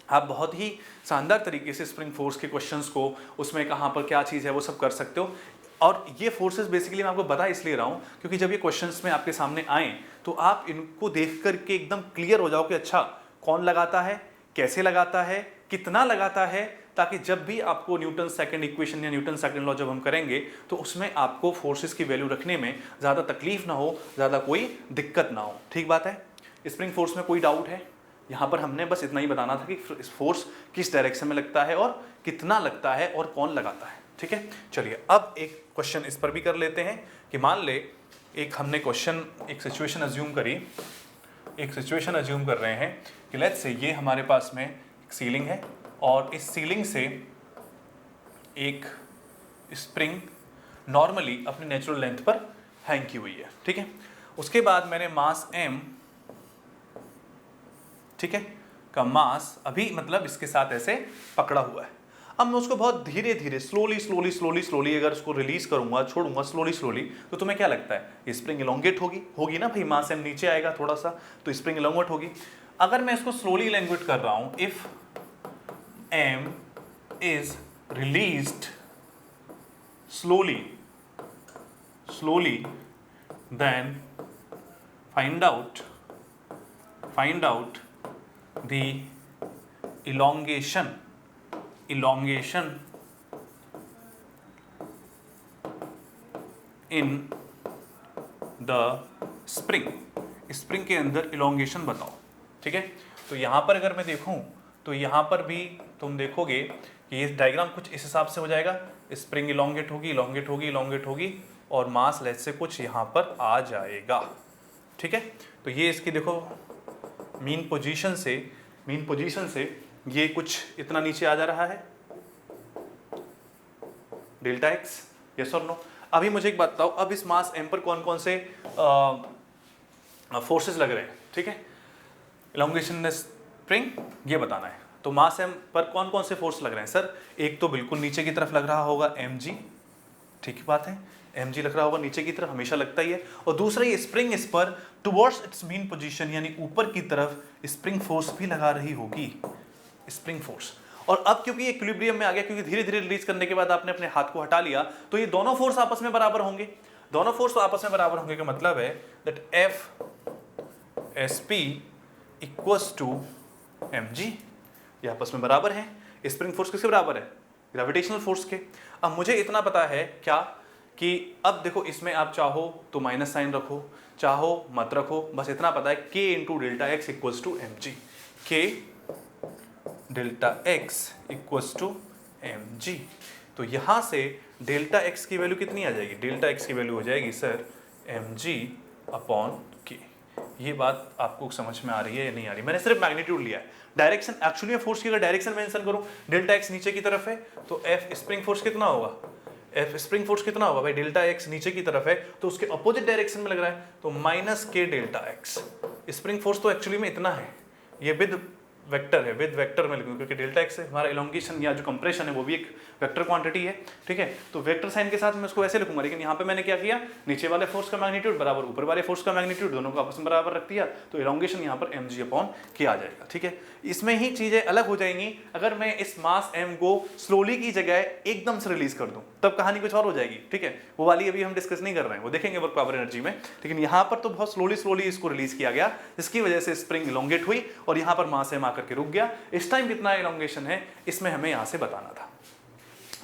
आप बहुत ही शानदार तरीके से स्प्रिंग फोर्स के क्वेश्चंस को, उसमें कहाँ पर क्या चीज़ है वो सब कर सकते हो। और ये फोर्सेस बेसिकली मैं आपको बता इसलिए रहा हूँ क्योंकि जब ये क्वेश्चंस में आपके सामने आए तो आप इनको देख करके एकदम क्लियर हो जाओ कि अच्छा कौन लगाता है, कैसे लगाता है, कितना लगाता है, ताकि जब भी आपको न्यूटन सेकंड इक्वेशन या न्यूटन सेकंड लॉ जब हम करेंगे तो उसमें आपको फोर्सेस की वैल्यू रखने में ज़्यादा तकलीफ ना हो, ज़्यादा कोई दिक्कत ना हो। ठीक बात है। स्प्रिंग फोर्स में कोई डाउट है? यहाँ पर हमने बस इतना ही बताना था कि फोर्स किस डायरेक्शन में लगता है और कितना लगता है और कौन लगाता है। ठीक है, चलिए अब एक क्वेश्चन इस पर भी कर लेते हैं कि मान ले एक हमने क्वेश्चन, एक सिचुएशन अज्यूम करी, एक सिचुएशन अज्यूम कर रहे हैं कि लेट्स से ये हमारे पास में एक सीलिंग है और इस सीलिंग से एक स्प्रिंग नॉर्मली अपनी नेचुरल लेंथ पर हैंग की हुई है। ठीक है, उसके बाद मैंने मास m, ठीक है, का मास अभी मतलब इसके साथ ऐसे पकड़ा हुआ है। अब मैं उसको बहुत धीरे धीरे स्लोली अगर उसको रिलीज करूंगा, छोड़ूंगा स्लोली, तो तुम्हें क्या लगता है ये स्प्रिंग इलोंगेट होगी ना भाई, मास m नीचे आएगा थोड़ा सा तो स्प्रिंग इलोंगेट होगी। अगर मैं इसको स्लोली इलोंगेट कर रहा हूं, if m is released slowly then find out the elongation in the spring के अंदर इलोंगेशन बताओ। ठीक है, तो यहां पर अगर मैं देखूं तो यहां पर भी तुम देखोगे कि ये डायग्राम कुछ इस हिसाब से हो जाएगा, स्प्रिंग इलोंगेट होगी और मास लेस से कुछ यहां पर आ जाएगा। ठीक है, तो ये इसकी देखो मीन पोजीशन से ये कुछ इतना नीचे आ जा रहा है, डेल्टा एक्स। यस और नो? अभी मुझे एक बात बताओ, अब इस मास m पर कौन कौन से फोर्सेस लग रहे हैं? ठीक है, इलोंगेशन स्प्रिंग ये बताना है। तो मास m पर कौन कौन से फोर्स लग रहे हैं सर? एक तो बिल्कुल नीचे की तरफ लग रहा होगा mg, ठीक बात है, mg लग रहा होगा नीचे की तरफ, हमेशा लगता ही है। और दूसरा ये स्प्रिंग इस पर टुवर्ड्स इट्स मीन पोजीशन यानी ऊपर की तरफ स्प्रिंग फोर्स भी लगा रही होगी, स्प्रिंग फोर्स। और अब क्योंकि ये इक्विलिब्रियम में आ गया, क्योंकि धीरे धीरे रिलीज करने के बाद आपने अपने हाथ को हटा लिया, तो ये दोनों फोर्स आपस में बराबर होंगे। दोनों फोर्स आपस में बराबर होंगे का मतलब है that F S P equals to mg, ये आपस में बराबर है। स्प्रिंग फोर्स किसके बराबर है? ग्रेविटेशनल फोर्स के। अब मुझे इतना पता है क्या कि अब देखो इसमें आप चाहो तो माइनस साइन रखो, चाहो मत रखो, बस इतना पता है k into delta X equals to mg, k delta X equals to mg। तो यहां से डेल्टा एक्स की वैल्यू कितनी आ जाएगी? डेल्टा एक्स की वैल्यू हो जाएगी सर mg अपॉन k। ये बात आपको समझ में आ रही है या नहीं आ रही? मैंने सिर्फ मैग्नीट्यूड लिया है, डायरेक्शन एक्चुअली में फोर्स की अगर डायरेक्शन मेंशन करूं, डेल्टा एक्स नीचे की तरफ है तो एफ स्प्रिंग फोर्स कितना होगा? एफ स्प्रिंग फोर्स कितना होगा भाई? डेल्टा एक्स नीचे की तरफ है तो उसके अपोजिट डायरेक्शन में लग रहा है तो माइनस के डेल्टा एक्स। स्प्रिंग फोर्स तो एक्चुअली में इतना है, ये विद वेक्टर है, विद वेक्टर में लिखूंगा क्योंकि डेल्टा एक्स है हमारा इलोंगेशन या जो कंप्रेशन है वो भी एक वेक्टर क्वांटिटी है। ठीक है, तो वेक्टर साइन के साथ मैं उसको ऐसे लिखूंगा, लेकिन यहाँ पे मैंने क्या किया, नीचे वाले फोर्स का मैग्नीट्यूड बराबर ऊपर वाले फोर्स का मैग्नीट्यूड, दोनों को आपस में बराबर रख दिया तो इलोंगेशन यहाँ पर mg अपॉन k आ जाएगा। ठीक है, इसमें ही चीजें अलग हो जाएंगी अगर मैं इस मास m को स्लोली की जगह एकदम से रिलीज कर दूं, तब कहानी कुछ और हो जाएगी। ठीक है, वो वाली अभी हम डिस्कस नहीं कर रहे हैं, वो देखेंगे वर्क पावर एनर्जी में। लेकिन यहाँ पर तो बहुत स्लोली इसको रिलीज किया गया, जिसकी वजह से स्प्रिंग इलोंगेट हुई और यहाँ पर मास m आकर के रुक गया। इस टाइम कितना इलोंगेशन है इसमें हमें यहाँ से बताना था।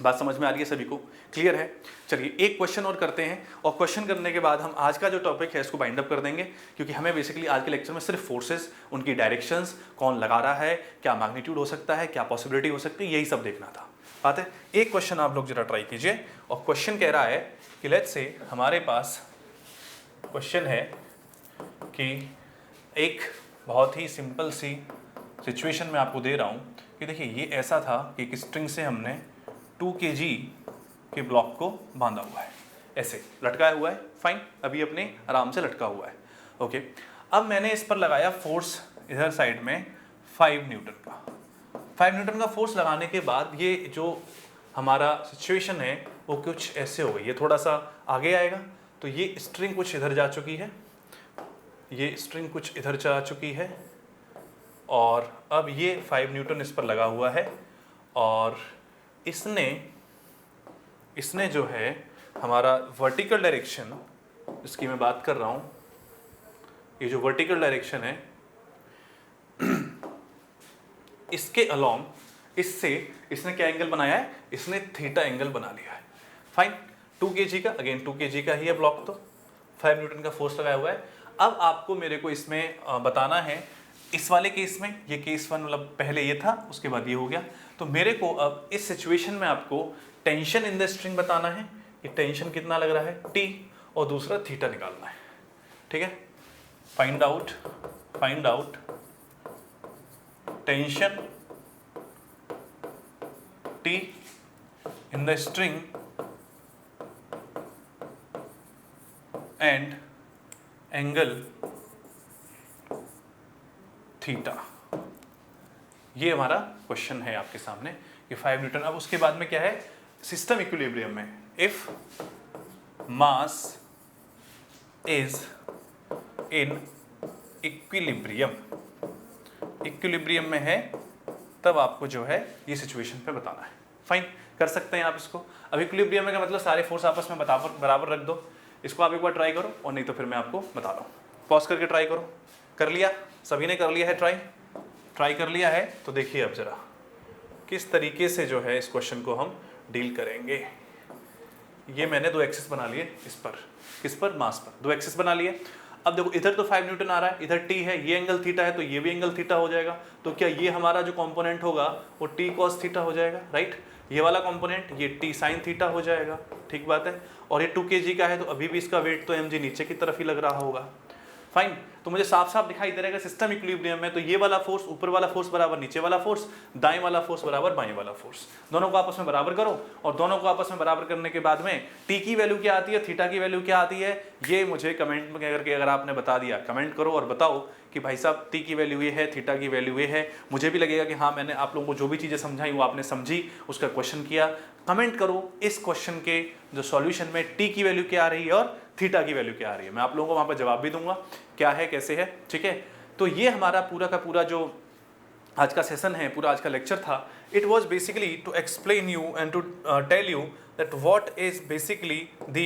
बात समझ में आ रही है सभी को? क्लियर है? चलिए एक क्वेश्चन और करते हैं और क्वेश्चन करने के बाद हम आज का जो टॉपिक है इसको बाइंड अप कर देंगे, क्योंकि हमें बेसिकली आज के लेक्चर में सिर्फ फोर्सेस, उनकी डायरेक्शंस, कौन लगा रहा है, क्या मैग्नीट्यूड हो सकता है, क्या पॉसिबिलिटी हो सकती है, यही सब देखना था। बात है, एक क्वेश्चन आप लोग जरा ट्राई कीजिए। और क्वेश्चन कह रहा है कि लेट्स से हमारे पास क्वेश्चन है कि एक बहुत ही सिंपल सी सिचुएशन में आपको दे रहा हूँ कि देखिए ये ऐसा था कि एक स्ट्रिंग से हमने 2 kg के ब्लॉक को बांधा हुआ है, ऐसे लटकाया हुआ है, फाइन, अभी अपने आराम से लटका हुआ है, ओके। अब मैंने इस पर लगाया फोर्स इधर साइड में 5 न्यूटन का। 5 न्यूटन का फोर्स लगाने के बाद ये जो हमारा सिचुएशन है वो कुछ ऐसे हो गई, ये थोड़ा सा आगे आएगा तो ये स्ट्रिंग कुछ इधर जा चुकी है, ये स्ट्रिंग कुछ इधर जा चुकी है, और अब ये 5 न्यूटन इस पर लगा हुआ है, और इसने जो है हमारा वर्टिकल डायरेक्शन, इसकी मैं बात कर रहा हूँ, ये जो वर्टिकल डायरेक्शन है इसके अलोंग, इससे इसने क्या एंगल बनाया है, इसने थीटा एंगल बना लिया है, फाइन। 2 kg का, अगेन 2 kg का ही है ब्लॉक, तो 5 न्यूटन का फोर्स लगाया हुआ है। अब आपको मेरे को इसमें बताना है, इस वाले केस में, ये केस 1 मतलब पहले ये था, उसके बाद ये हो गया, तो मेरे को अब इस सिचुएशन में आपको टेंशन इन द स्ट्रिंग बताना है, ये टेंशन कितना लग रहा है T, और दूसरा थीटा निकालना है, ठीक है। Find out tension T in the string and angle theta. ये हमारा क्वेश्चन है आपके सामने कि 5 न्यूटन। अब उसके बाद में क्या है, सिस्टम इक्विलिब्रियम में, if mass is in equilibrium में है, तब आपको जो है ये सिचुएशन पे बताना है, फाइन। कर सकते हैं आप इसको। अब इक्विलिब्रियम में का मतलब सारे फोर्स आपस में बराबर रख दो। इसको आप एक बार ट्राई करो, और नहीं तो फिर मैं आपको बता रहा हूँ। पॉज करके ट्राई करो। कर लिया? सभी ने कर लिया है ट्राई कर लिया है? तो देखिए अब जरा किस तरीके से जो है इस क्वेश्चन को हम डील करेंगे। ये मैंने 2 एक्सिस बना लिए, इस पर, किस पर, मास पर 2 एक्सिस बना लिए। अब देखो इधर तो 5 न्यूटन आ रहा है, इधर T है, ये एंगल थीटा है, तो ये भी एंगल थीटा हो जाएगा। तो क्या ये हमारा जो कंपोनेंट होगा वो T cos थीटा हो जाएगा, राइट। ये वाला कंपोनेंट ये T sin थीटा हो जाएगा, ठीक बात है। और ये 2 kg का है, तो अभी भी इसका वेट तो mg नीचे की तरफ ही लग रहा होगा, फाइन। तो मुझे साफ साफ दिखाई दे रहेगा सिस्टम इक्विलिब्रियम में, तो ये वाला फोर्स, ऊपर वाला फोर्स बराबर नीचे वाला फोर्स, दाएं वाला फोर्स बराबर बाएं वाला फोर्स, दोनों को आपस में बराबर करो। और दोनों को आपस में बराबर करने के बाद में टी की वैल्यू क्या आती है, थीटा की वैल्यू क्या आती है, ये मुझे कमेंट में करके अगर आपने बता दिया, कमेंट करो और बताओ कि भाई साहब टी की वैल्यू ये है, थीटा की वैल्यू ये है। मुझे भी लगेगा कि हाँ, मैंने आप लोगों को जो भी चीज़ें समझाई वो आपने समझी, उसका क्वेश्चन किया। कमेंट करो इस क्वेश्चन के जो सॉल्यूशन में टी की वैल्यू क्या आ रही है और थीटा की वैल्यू क्या आ रही है। मैं आप लोगों को वहाँ पर जवाब भी दूंगा क्या है, कैसे है, ठीक है। तो ये हमारा पूरा का पूरा जो आज का सेशन है, पूरा आज का लेक्चर था, it was basically to explain you and to tell you that what is basically the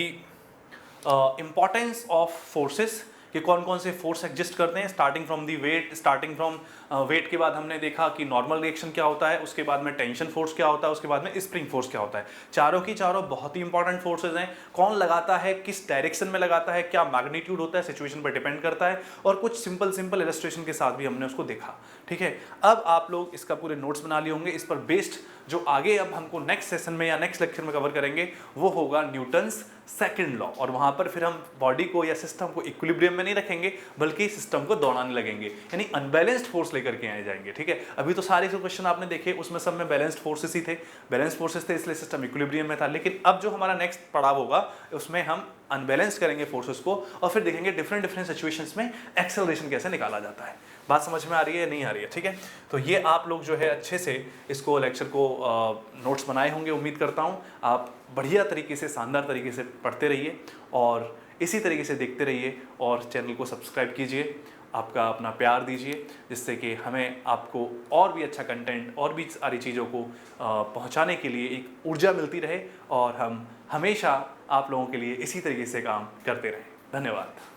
importance of forces, कि कौन कौन से फोर्स एग्जिस्ट करते हैं, starting from the weight, starting from weight के बाद हमने देखा कि नॉर्मल रिएक्शन क्या होता है, उसके बाद में टेंशन फोर्स क्या होता है, उसके बाद में स्प्रिंग फोर्स क्या होता है। चारों की चारों बहुत ही इंपॉर्टेंट फोर्सेज हैं। कौन लगाता है, किस डायरेक्शन में लगाता है, क्या मैग्नीट्यूड होता है, सिचुएशन पर डिपेंड करता है, और कुछ सिंपल इलस्ट्रेशन के साथ भी हमने उसको देखा, ठीक है। अब आप लोग इसका पूरे नोट्स बना लिए होंगे। इस पर बेस्ड जो आगे अब हमको नेक्स्ट सेशन में या नेक्स्ट लेक्चर में कवर करेंगे वो होगा न्यूटन्स सेकंड लॉ, और वहां पर फिर हम बॉडी को या सिस्टम को इक्विलिब्रियम में नहीं रखेंगे बल्कि सिस्टम को दौड़ाने लगेंगे, यानी अनबैलेंस्ड फोर्स लेकर के आए जाएंगे, ठीक है। अभी तो सारे जो क्वेश्चन आपने देखे उसमें सब में बैलेंस्ड फोर्सेस ही थे, बैलेंस्ड फोर्सेस थे, इसलिए सिस्टम इक्विलिब्रियम में था। लेकिन अब जो हमारा नेक्स्ट पड़ाव होगा उसमें हम अनबैलेंस करेंगे फोर्सेस को, और फिर देखेंगे डिफरेंट सिचुएशंस में एक्सेलरेशन कैसे निकाला जाता है। बात समझ में आ रही है, नहीं आ रही है, ठीक है। तो ये आप लोग जो है अच्छे से इसको लेक्चर को नोट्स बनाए होंगे, उम्मीद करता हूँ। आप बढ़िया तरीके से, शानदार तरीके से पढ़ते रहिए और इसी तरीके से देखते रहिए, और चैनल को सब्सक्राइब कीजिए, आपका अपना प्यार दीजिए, जिससे कि हमें आपको और भी अच्छा कंटेंट और भी सारी चीज़ों को पहुंचाने के लिए एक ऊर्जा मिलती रहे, और हम हमेशा आप लोगों के लिए इसी तरीके से काम करते रहें। धन्यवाद।